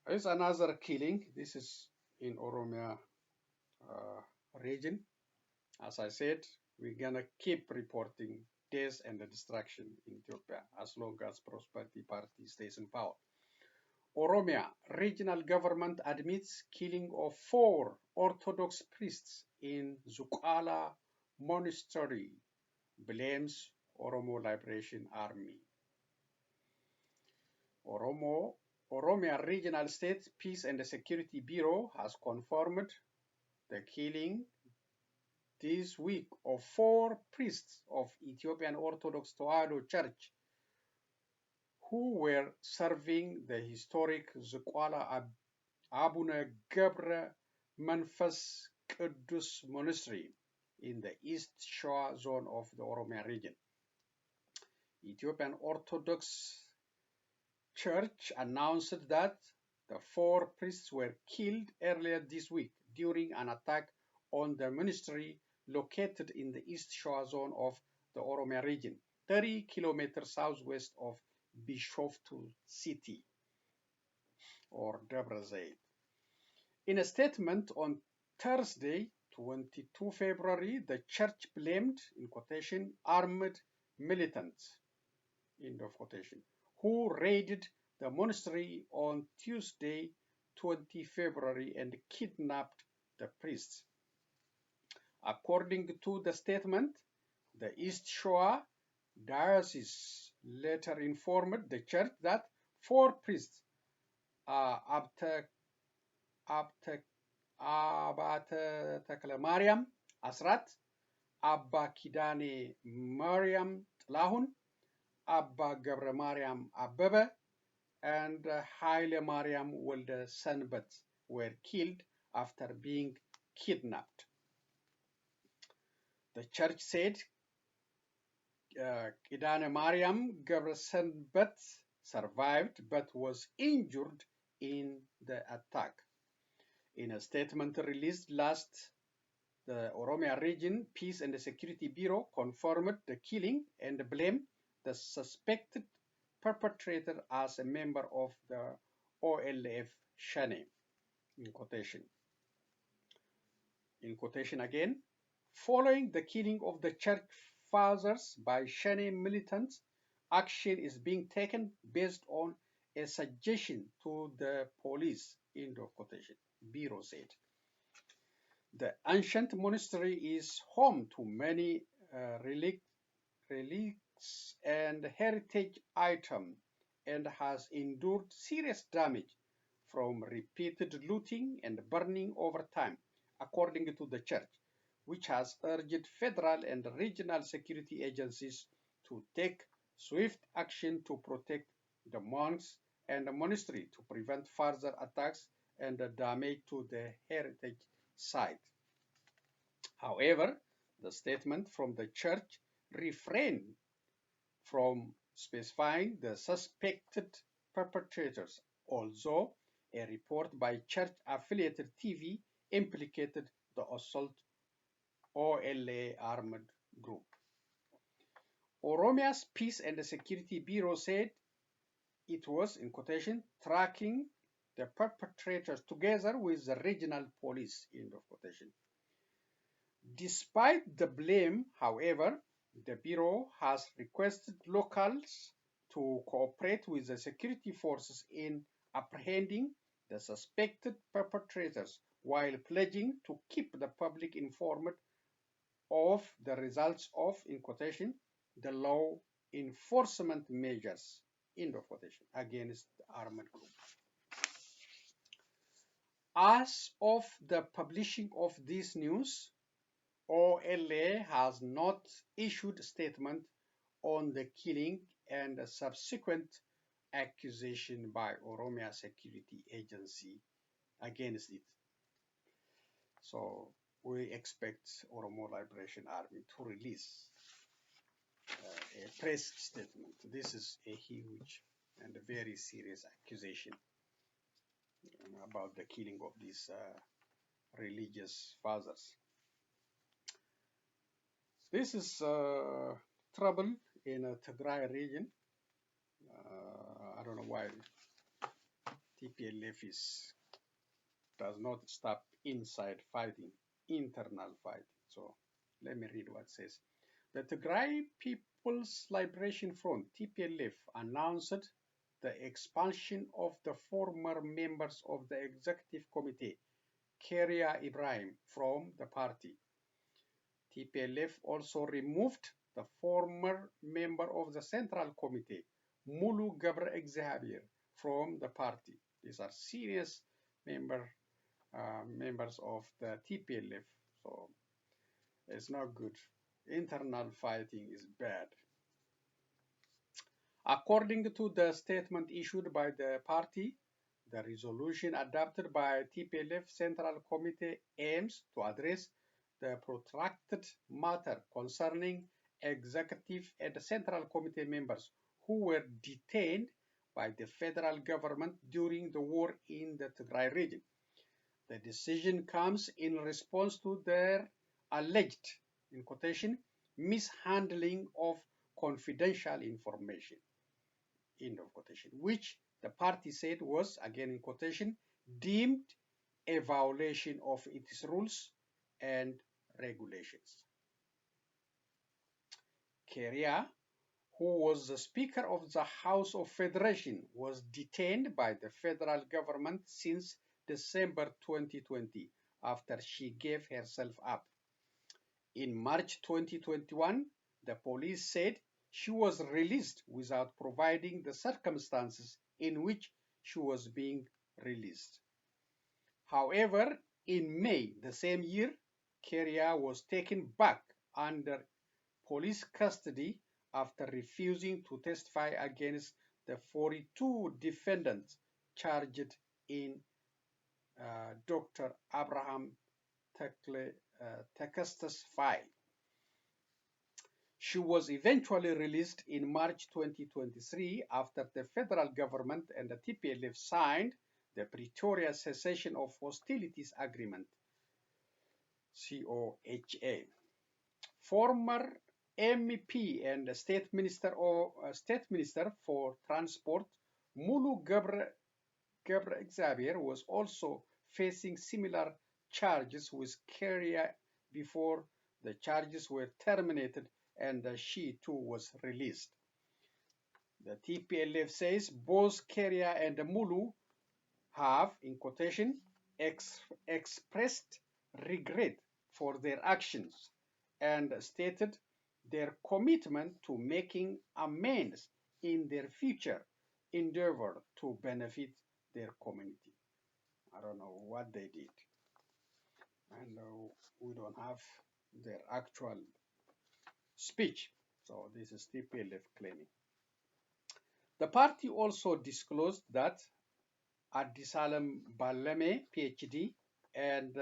There's another killing. This is in Oromia region. As I said, we're gonna keep reporting death and the destruction in Ethiopia as long as Prosperity Party stays in power. Oromia regional government admits killing of 4 Orthodox priests in Zuqala Monastery, blames Oromo Liberation Army. Oromia Regional State Peace and Security Bureau has confirmed the killing this week of 4 priests of Ethiopian Orthodox Tewahedo Church who were serving the historic Zuqala Abune Gebre Manfas ቅዱስ Monastery in the East Shore Zone of the Oromia region. Ethiopian Orthodox Church announced that the 4 priests were killed earlier this week during an attack on the monastery located in the East Shore zone of the Oromia region, 30 kilometers southwest of Bishoftu city or Debre Zeit. In a statement on Thursday, 22 February, the church blamed, in quotation, armed militants, end of quotation, who raided the monastery on Tuesday, 20 February, and kidnapped the priests. According to the statement, the East Shore Diocese later informed the church that 4 priests, Abate Tekle Mariam Asrat, Abba Kidane Mariam Tlahun, Abba Gabre Mariam Abebe, and Haile Mariam Welde Sanbat were killed after being kidnapped. The church said Kidane Mariam Gabre Sanbat survived but was injured in the attack. In a statement released last, the Oromia Region Peace and Security Bureau confirmed the killing and blamed the suspected perpetrator as a member of the OLF Shane, in quotation. In quotation again, following the killing of the church fathers by Shane militants, action is being taken based on a suggestion to the police, end of quotation, Bureau said. The ancient monastery is home to many relics and heritage items and has endured serious damage from repeated looting and burning over time, according to the church, which has urged federal and regional security agencies to take swift action to protect the monks and the monastery to prevent further attacks and damage to the heritage site. However, the statement from the church refrained from specifying the suspected perpetrators, although a report by church-affiliated TV implicated the assault OLA armed group. Oromia's Peace and Security Bureau said it was, in quotation, tracking the perpetrators together with the regional police, end of quotation. Despite the blame, however, the Bureau has requested locals to cooperate with the security forces in apprehending the suspected perpetrators while pledging to keep the public informed of the results of, in quotation, the law enforcement measures, end of quotation, against the armed group. As of the publishing of this news, OLA has not issued a statement on the killing and the subsequent accusation by Oromia Security Agency against it. So we expect Oromo Liberation Army to release a press statement. This is a huge and a very serious accusation about the killing of these religious fathers. This is trouble in the Tigray region. I don't know why TPLF does not stop inside fighting, internal fighting. So let me read what it says. The Tigray People's Liberation Front, TPLF, announced the expulsion of the former members of the executive committee, Keria Ibrahim, from the party. TPLF also removed the former member of the Central Committee, Mulu Gabre Exhabir, from the party. These are serious members of the TPLF, so it's not good. Internal fighting is bad. According to the statement issued by the party, the resolution adopted by TPLF Central Committee aims to address the protracted matter concerning executive and Central Committee members who were detained by the federal government during the war in the Tigray region. The decision comes in response to their alleged, in quotation, mishandling of confidential information, end of quotation, which the party said was, again in quotation, deemed a violation of its rules and regulations. Keria, who was the Speaker of the House of Federation, was detained by the federal government since December 2020 after she gave herself up. In March 2021, the police said she was released without providing the circumstances in which she was being released. However, in May the same year, Keria was taken back under police custody after refusing to testify against the 42 defendants charged in Dr. Abraham Takasta's file. She was eventually released in March 2023 after the federal government and the TPLF signed the Pretoria Cessation of Hostilities Agreement, COHA. Former MEP and State Minister for Transport Mulu Xavier was also facing similar charges with Keria before the charges were terminated and she too was released. The TPLF says both Keria and Mulu have, in quotation, expressed regret for their actions and stated their commitment to making amends in their future endeavor to benefit their community. I don't know what they did, and we don't have their actual speech. So this is TPLF claiming. The party also disclosed that Abdisalam Baleme, PhD, and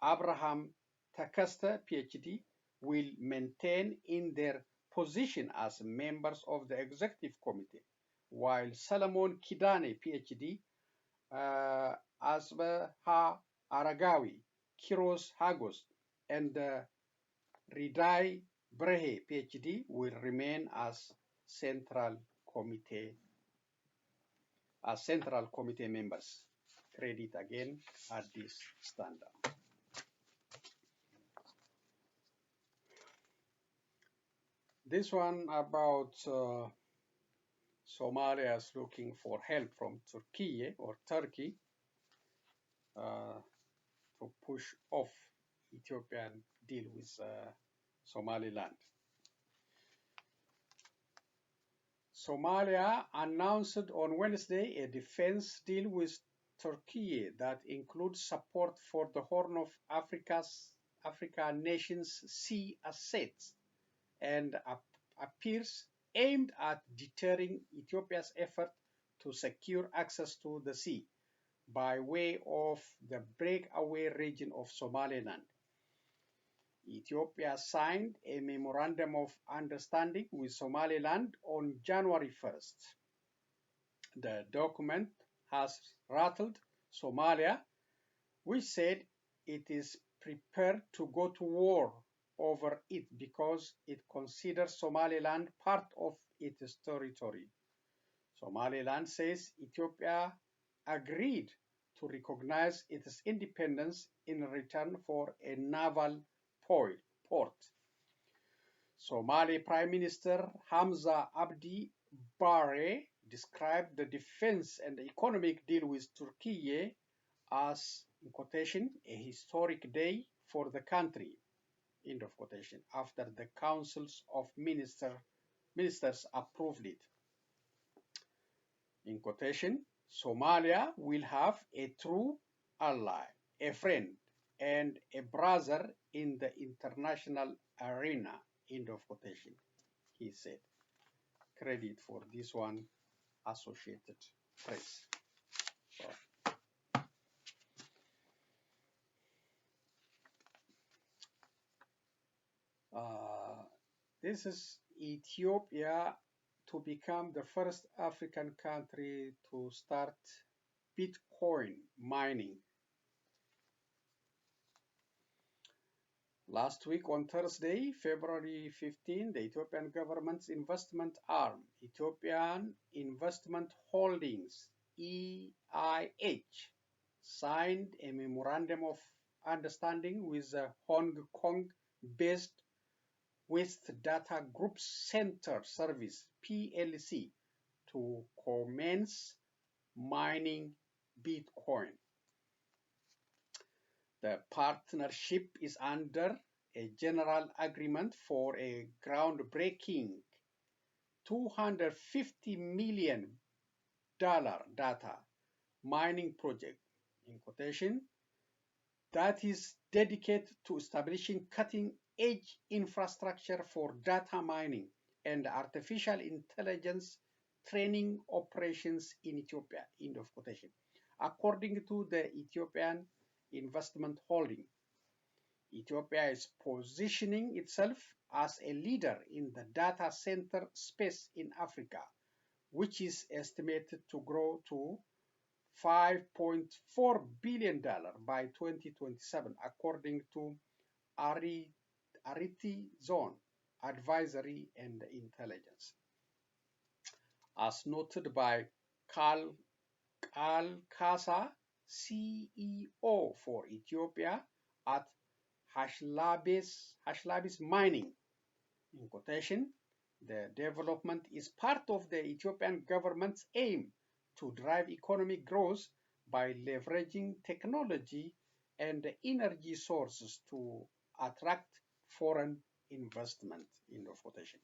Abraham Takasta, PhD, will maintain in their position as members of the executive committee, while Solomon Kidane, PhD, Asbaha Aragawi, Kiros Hagos, and Ridai Brehe, PhD, will remain as Central Committee members. Credit again at this standard. This one about Somalia is looking for help from Turkey to push off Ethiopian deal with Somaliland. Somalia announced on Wednesday a defense deal with Turkey that includes support for the Horn of Africa nations' sea assets and appears aimed at deterring Ethiopia's effort to secure access to the sea by way of the breakaway region of Somaliland. Ethiopia signed a memorandum of understanding with Somaliland on January 1st. The document has rattled Somalia, which said it is prepared to go to war over it because it considers Somaliland part of its territory. Somaliland says Ethiopia agreed to recognize its independence in return for a naval port. Somali Prime Minister Hamza Abdi Bare described the defense and economic deal with Turkey as, in quotation, a historic day for the country, end of quotation, after the councils of ministers approved it. In quotation, Somalia will have a true ally, a friend, and a brother in the international arena, end of quotation, he said. Credit for this one, Associated Press. So, this is Ethiopia to become the first African country to start Bitcoin mining. Last week on Thursday, February 15, the Ethiopian government's investment arm, Ethiopian Investment Holdings, EIH, signed a memorandum of understanding with the Hong Kong-based West Data Group Center Service, PLC, to commence mining Bitcoin. The partnership is under a general agreement for a groundbreaking $250 million data mining project, in quotation, that is dedicated to establishing cutting-edge infrastructure for data mining and artificial intelligence training operations in Ethiopia, end of quotation, according to the Ethiopian Investment Holding. Ethiopia is positioning itself as a leader in the data center space in Africa, which is estimated to grow to $5.4 billion by 2027, according to Ariti Zone Advisory and Intelligence. As noted by Kal Kasa, CEO for Ethiopia at Hashlabis Mining, in quotation, the development is part of the Ethiopian government's aim to drive economic growth by leveraging technology and energy sources to attract foreign investment, end of quotation.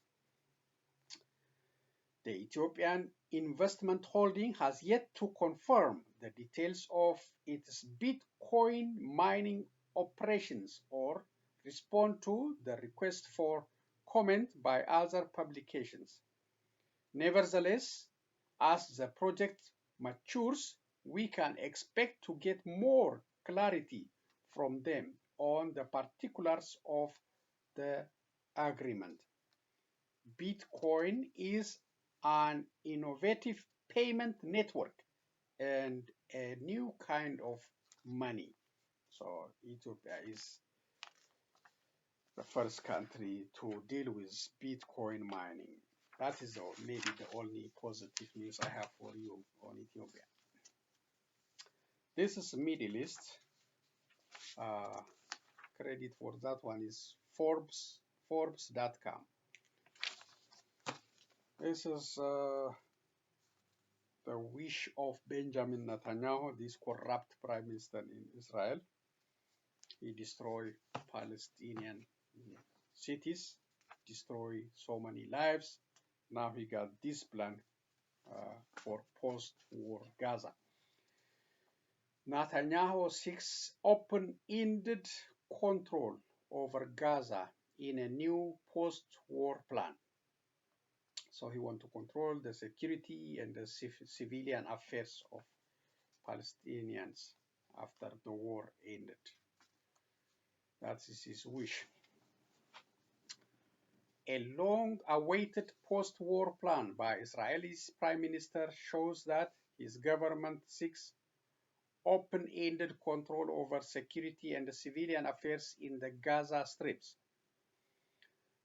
The Ethiopian Investment Holding has yet to confirm the details of its Bitcoin mining operations or respond to the request for comment by other publications. Nevertheless, as the project matures, we can expect to get more clarity from them on the particulars of the agreement. Bitcoin is an innovative payment network and a new kind of money. So Ethiopia is the first country to deal with Bitcoin mining. That is maybe the only positive news I have for you on Ethiopia. This is Middle East. Credit for that one is Forbes.com. This is the wish of Benjamin Netanyahu, this corrupt prime minister in Israel. He destroyed Palestinian cities, destroyed so many lives. Now he got this plan for post-war Gaza. Netanyahu seeks open-ended control over Gaza in a new post-war plan. So he wants to control the security and the civilian affairs of Palestinians after the war ended. That is his wish. A long-awaited post-war plan by Israel's prime minister shows that his government seeks open-ended control over security and civilian affairs in the Gaza strips.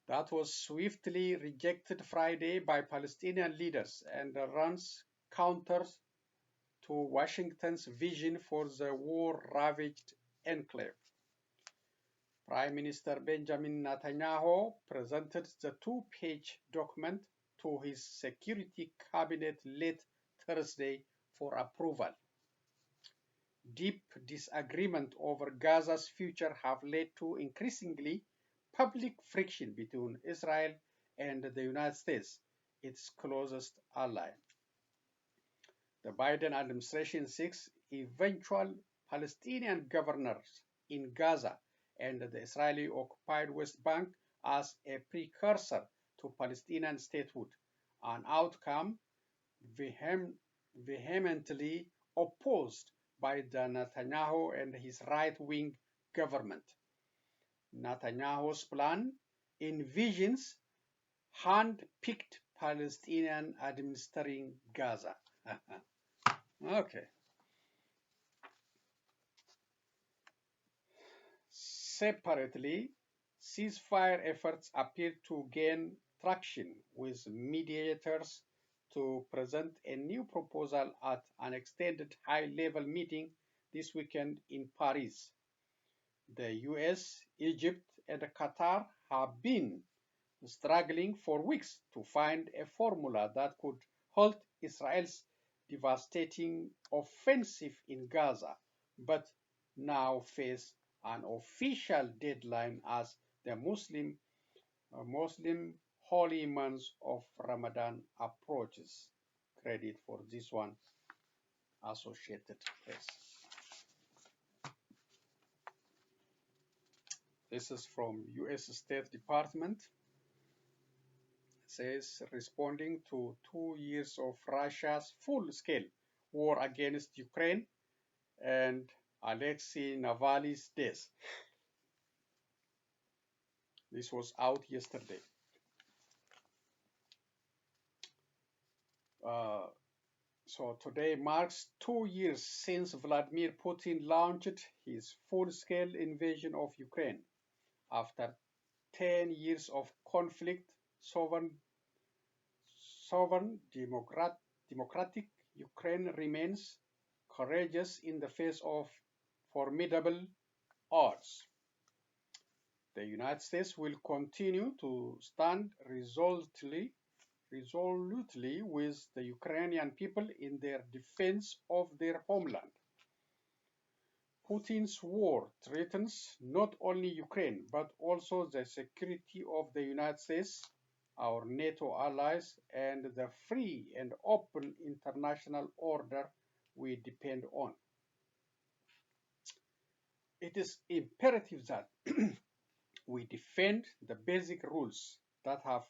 That was swiftly rejected Friday by Palestinian leaders and runs counter to Washington's vision for the war-ravaged enclave. Prime Minister Benjamin Netanyahu presented the two-page document to his security cabinet late Thursday for approval. Deep disagreement over Gaza's future have led to increasingly public friction between Israel and the United States, its closest ally. The Biden administration seeks eventual Palestinian governors in Gaza and the Israeli-occupied West Bank as a precursor to Palestinian statehood, an outcome vehemently opposed by the Netanyahu and his right-wing government. Netanyahu's plan envisions hand-picked Palestinian administering Gaza. Okay. Separately, ceasefire efforts appear to gain traction, with mediators to present a new proposal at an extended high-level meeting this weekend in Paris. The US, Egypt, and Qatar have been struggling for weeks to find a formula that could halt Israel's devastating offensive in Gaza, but now face an official deadline as the Muslim holy month of Ramadan approaches. Credit for this one, Associated Press. This is from US State Department. It says, responding to 2 years of Russia's full-scale war against Ukraine and Alexei Navalny's death. This was out yesterday. So today marks 2 years since Vladimir Putin launched his full-scale invasion of Ukraine. After 10 years of conflict, sovereign democratic Ukraine remains courageous in the face of formidable odds. The United States will continue to stand resolutely with the Ukrainian people in their defense of their homeland. Putin's war threatens not only Ukraine, but also the security of the United States, our NATO allies, and the free and open international order we depend on. It is imperative that we defend the basic rules that have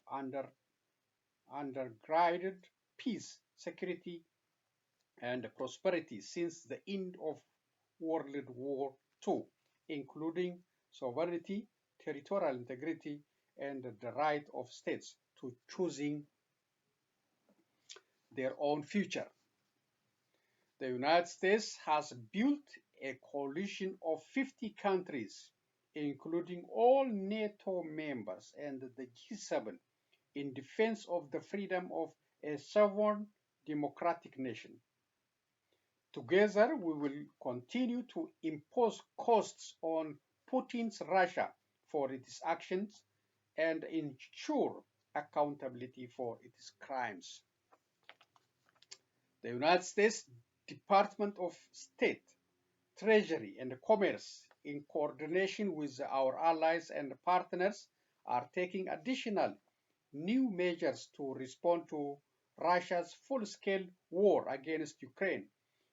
undergirded peace, security, and prosperity since the end of World War II, including sovereignty, territorial integrity, and the right of states to choosing their own future. The United States has built a coalition of 50 countries, including all NATO members and the G7, in defense of the freedom of a sovereign democratic nation. Together, we will continue to impose costs on Putin's Russia for its actions and ensure accountability for its crimes. The United States Department of State, Treasury, and Commerce, in coordination with our allies and partners, are taking additional new measures to respond to Russia's full-scale war against Ukraine,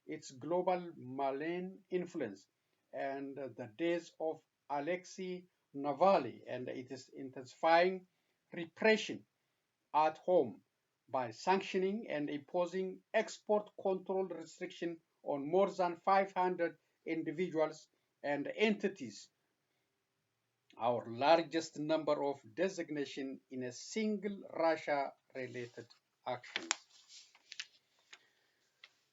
its global malign influence, and the death of Alexei Navalny, and it is intensifying repression at home by sanctioning and imposing export control restriction on more than 500 individuals and entities, our largest number of designations in a single Russia-related action.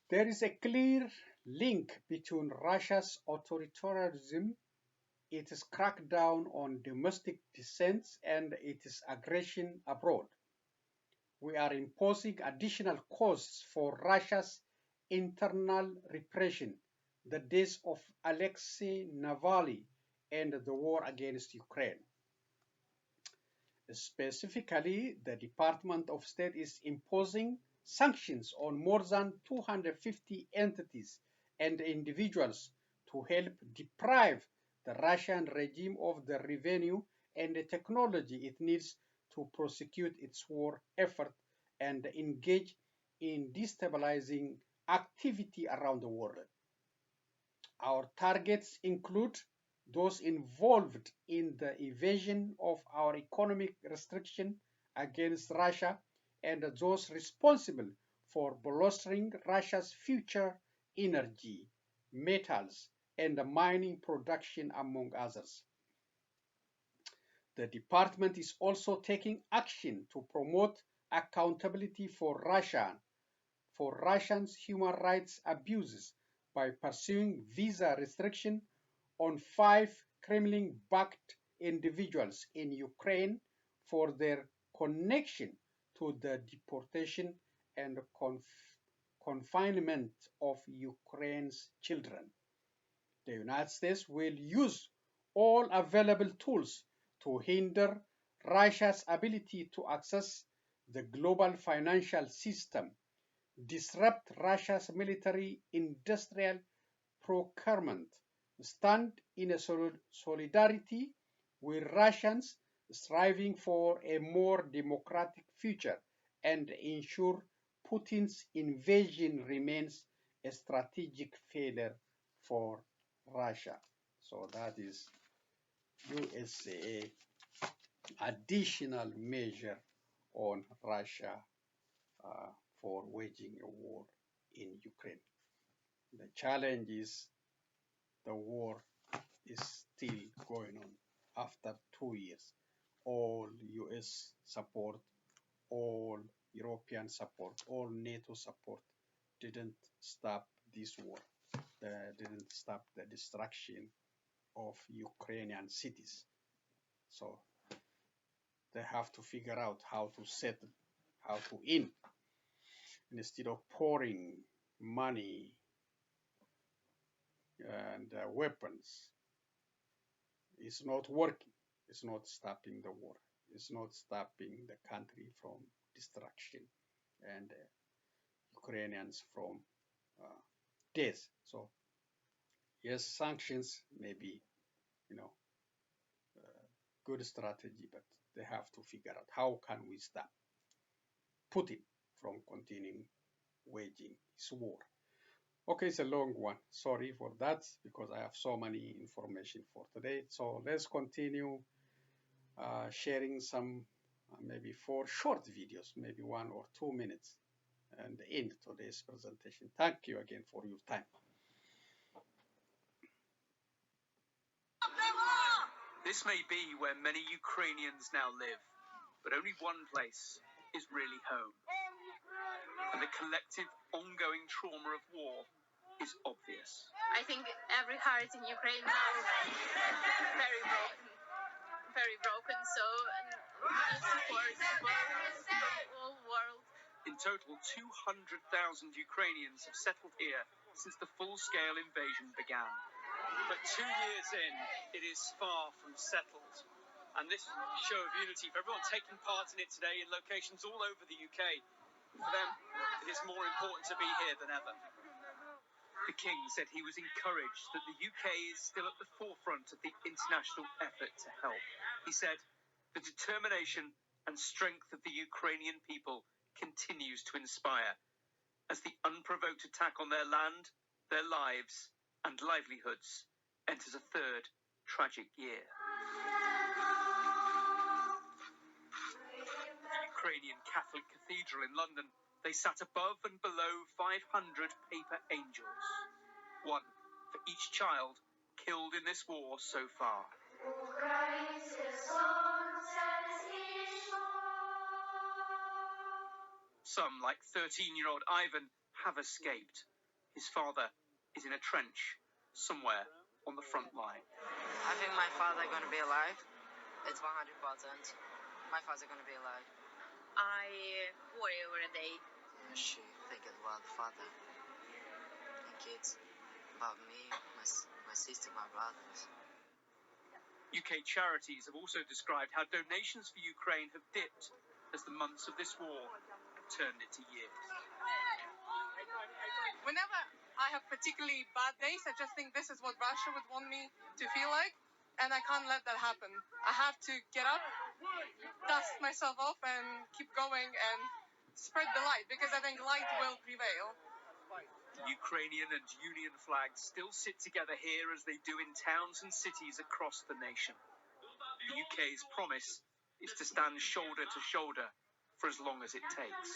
There is a clear link between Russia's authoritarianism, its crackdown on domestic dissent, and its aggression abroad. We are imposing additional costs for Russia's internal repression, the death of Alexei Navalny, and the war against Ukraine. Specifically, the Department of State is imposing sanctions on more than 250 entities and individuals to help deprive the Russian regime of the revenue and the technology it needs to prosecute its war effort and engage in destabilizing activity around the world. Our targets include those involved in the evasion of our economic restriction against Russia and those responsible for bolstering Russia's future energy, metals, and mining production, among others. The department is also taking action to promote accountability for Russians' human rights abuses by pursuing visa restriction on 5 Kremlin-backed individuals in Ukraine for their connection to the deportation and confinement of Ukraine's children. The United States will use all available tools to hinder Russia's ability to access the global financial system, disrupt Russia's military industrial procurement, stand in a solidarity with Russians striving for a more democratic future, and ensure Putin's invasion remains a strategic failure for Russia. So that is USA additional measure on Russia for waging a war in Ukraine. The challenge is the war is still going on after 2 years. All US support, all European support, all NATO support didn't stop this war. They didn't stop the destruction of Ukrainian cities. So they have to figure out how to settle, how to end. Instead of pouring money and weapons, it's not working. It's not stopping the war. It's not stopping the country from destruction and Ukrainians from death. So yes, sanctions may be, good strategy, but they have to figure out how can we stop Putin from continuing waging his war. Okay, it's a long one. Sorry for that because I have so many information for today. So let's continue sharing some maybe 4 short videos, maybe 1 or 2 minutes, and end today's presentation. Thank you again for your time. This may be where many Ukrainians now live, but only one place is really home. And the collective ongoing trauma of war is obvious. I think every heart in Ukraine now is very broken, so we need support from the whole world. In total, 200,000 Ukrainians have settled here since the full-scale invasion began. But 2 years in, it is far from settled. And this show of unity for everyone taking part in it today in locations all over the UK, for them, it is more important to be here than ever. The King said he was encouraged that the UK is still at the forefront of the international effort to help. He said, the determination and strength of the Ukrainian people continues to inspire as the unprovoked attack on their land, their lives and livelihoods enters a 3rd tragic year. The Ukrainian Catholic Cathedral in London, they sat above and below 500 paper angels, one for each child killed in this war so far. Some, like 13-year-old Ivan, have escaped. His father is in a trench somewhere on the front line. I think my father is going to be alive. It's 100%. My father is going to be alive. I worry every day. She thinking about the father and kids, about me, my sister, my brothers. UK charities have also described how donations for Ukraine have dipped as the months of this war have turned into years. Whenever I have particularly bad days, I just think this is what Russia would want me to feel like, and I can't let that happen. I have to get up, dust myself off, and keep going and spread the light, because I think light will prevail. The Ukrainian and Union flags still sit together here as they do in towns and cities across the nation. The UK's promise is to stand shoulder to shoulder for as long as it takes.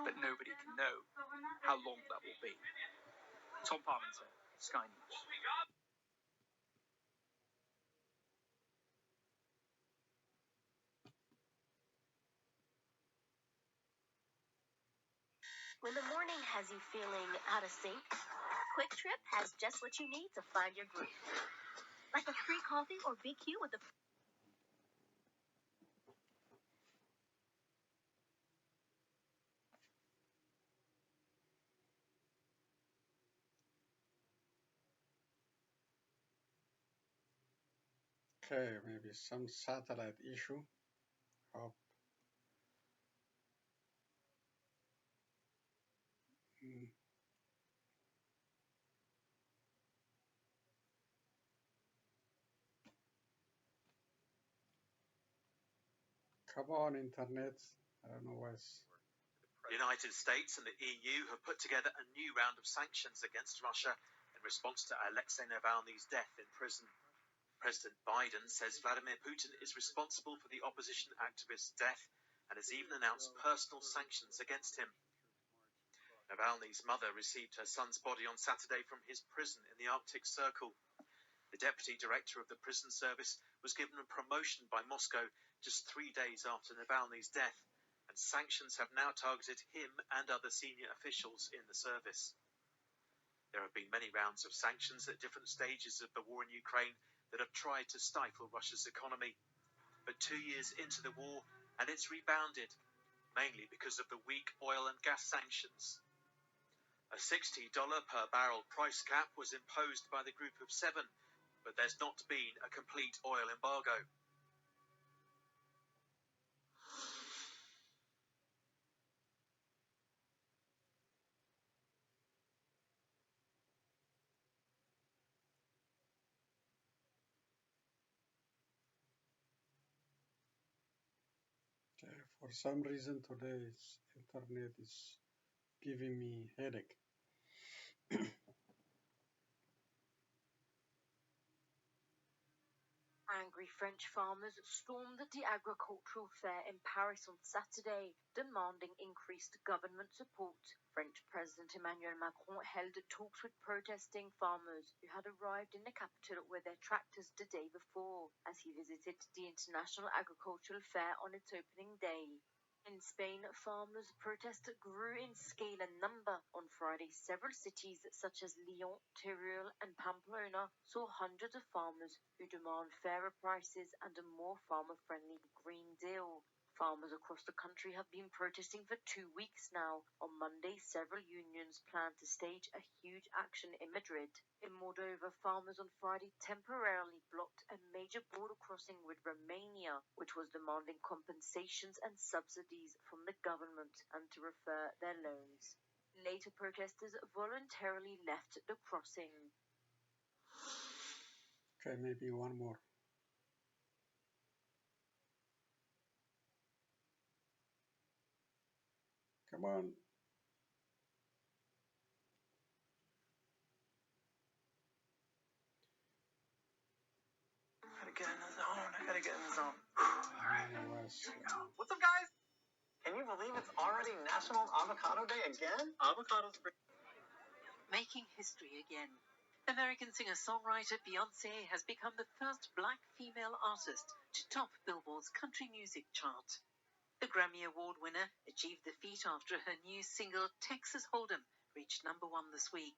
But nobody can know how long that will be. Tom Parmenter, Sky News. When the morning has you feeling out of sync, Quick Trip has just what you need to find your groove. Like a free coffee or BQ with a Okay, maybe some satellite issue. Hope. Come on, internet. I don't know what's. The United States and the EU have put together a new round of sanctions against Russia in response to Alexei Navalny's death in prison. President Biden says Vladimir Putin is responsible for the opposition activist's death and has even announced personal sanctions against him. Navalny's mother received her son's body on Saturday from his prison in the Arctic Circle. The deputy director of the prison service was given a promotion by Moscow just 3 days after Navalny's death, and sanctions have now targeted him and other senior officials in the service. There have been many rounds of sanctions at different stages of the war in Ukraine that have tried to stifle Russia's economy. But 2 years into the war, and it's rebounded, mainly because of the weak oil and gas sanctions. A $60 per barrel price cap was imposed by the Group of Seven, but there's not been a complete oil embargo. Okay, for some reason today's internet is giving me headache. Angry French farmers stormed the agricultural fair in Paris on Saturday, demanding increased government support. French President Emmanuel Macron held talks with protesting farmers who had arrived in the capital with their tractors the day before, as he visited the International Agricultural Fair on its opening day. In Spain, farmers' protests grew in scale and number. On Friday, several cities such as Lyon, Teruel, and Pamplona saw hundreds of farmers who demand fairer prices and a more farmer-friendly Green Deal. Farmers across the country have been protesting for 2 weeks now. On Monday, several unions plan to stage a huge action in Madrid. In Moldova, farmers on Friday temporarily blocked a major border crossing with Romania, which was demanding compensations and subsidies from the government and to refer their loans. Later, protesters voluntarily left the crossing. Okay, maybe one more. Come on. I gotta get in the zone. What's up, guys? Can you believe it's already National Avocado Day again? Avocados. Making history again. American singer-songwriter Beyoncé has become the first black female artist to top Billboard's country music chart. The Grammy Award winner achieved the feat after her new single Texas Hold'em reached #1 this week.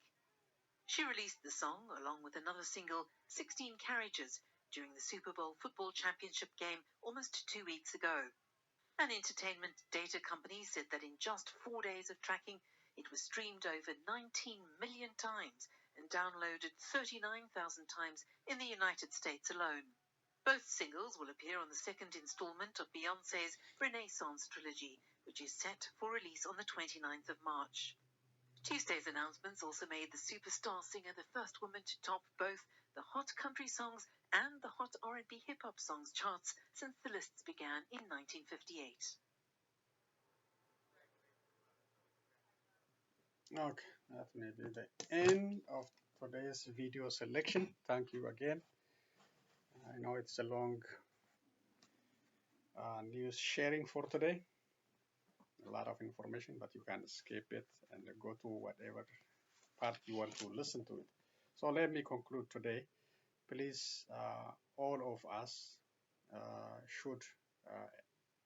She released the song along with another single, 16 Carriages, during the Super Bowl football championship game almost 2 weeks ago. An entertainment data company said that in just 4 days of tracking, it was streamed over 19 million times and downloaded 39,000 times in the United States alone. Both singles will appear on the second installment of Beyoncé's Renaissance trilogy, which is set for release on the 29th of March. Tuesday's announcements also made the superstar singer the first woman to top both the Hot Country Songs and the Hot R&B Hip-Hop Songs charts since the lists began in 1958. Okay, that may be the end of today's video selection. Thank you again. I know it's a long news sharing for today. A lot of information, but you can skip it and go to whatever part you want to listen to it. So let me conclude today. Please, all of us should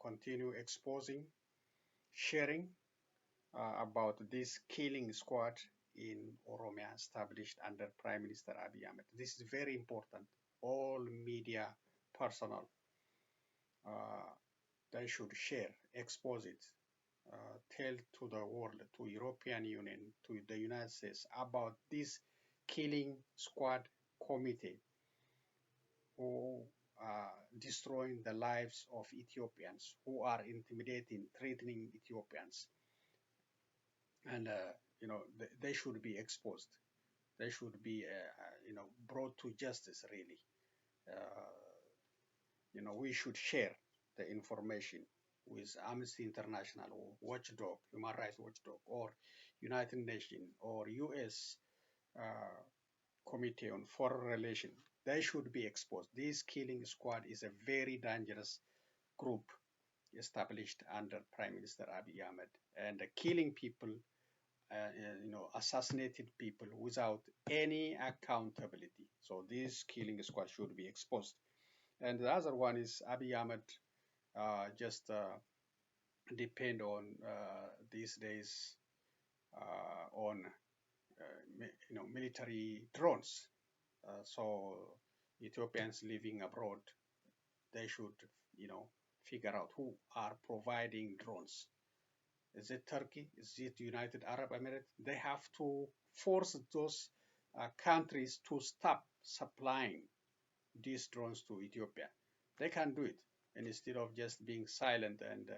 continue exposing, sharing about this killing squad in Oromia established under Prime Minister Abiy Ahmed. This is very important. All media personnel, they should share, expose it, tell to the world, to European Union, to the United States about this killing squad committee who destroying the lives of Ethiopians, who are intimidating, threatening Ethiopians, and they should be exposed. They should be brought to justice. Really, we should share the information with Amnesty International or Watchdog, Human Rights Watchdog, or United Nations or U.S. Committee on Foreign Relations. They should be exposed. This killing squad is a very dangerous group established under Prime Minister Abiy Ahmed, and killing people, assassinated people without any accountability. So this killing squad should be exposed. And the other one is Abiy Ahmed just depend on these days on military drones. So Ethiopians living abroad, they should figure out who are providing drones. Is it Turkey? Is it United Arab Emirates? They have to force those countries to stop supplying these drones to Ethiopia. They can do it, and instead of just being silent and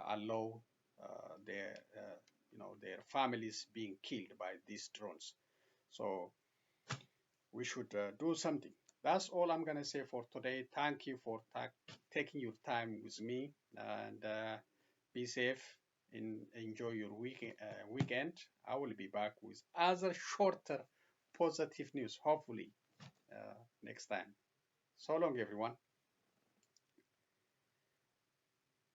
allow their families being killed by these drones. So we should do something. That's all I'm gonna say for today. Thank you for taking your time with me, and be safe and enjoy your weekend. I will be back with other shorter positive news, hopefully next time. So long, everyone.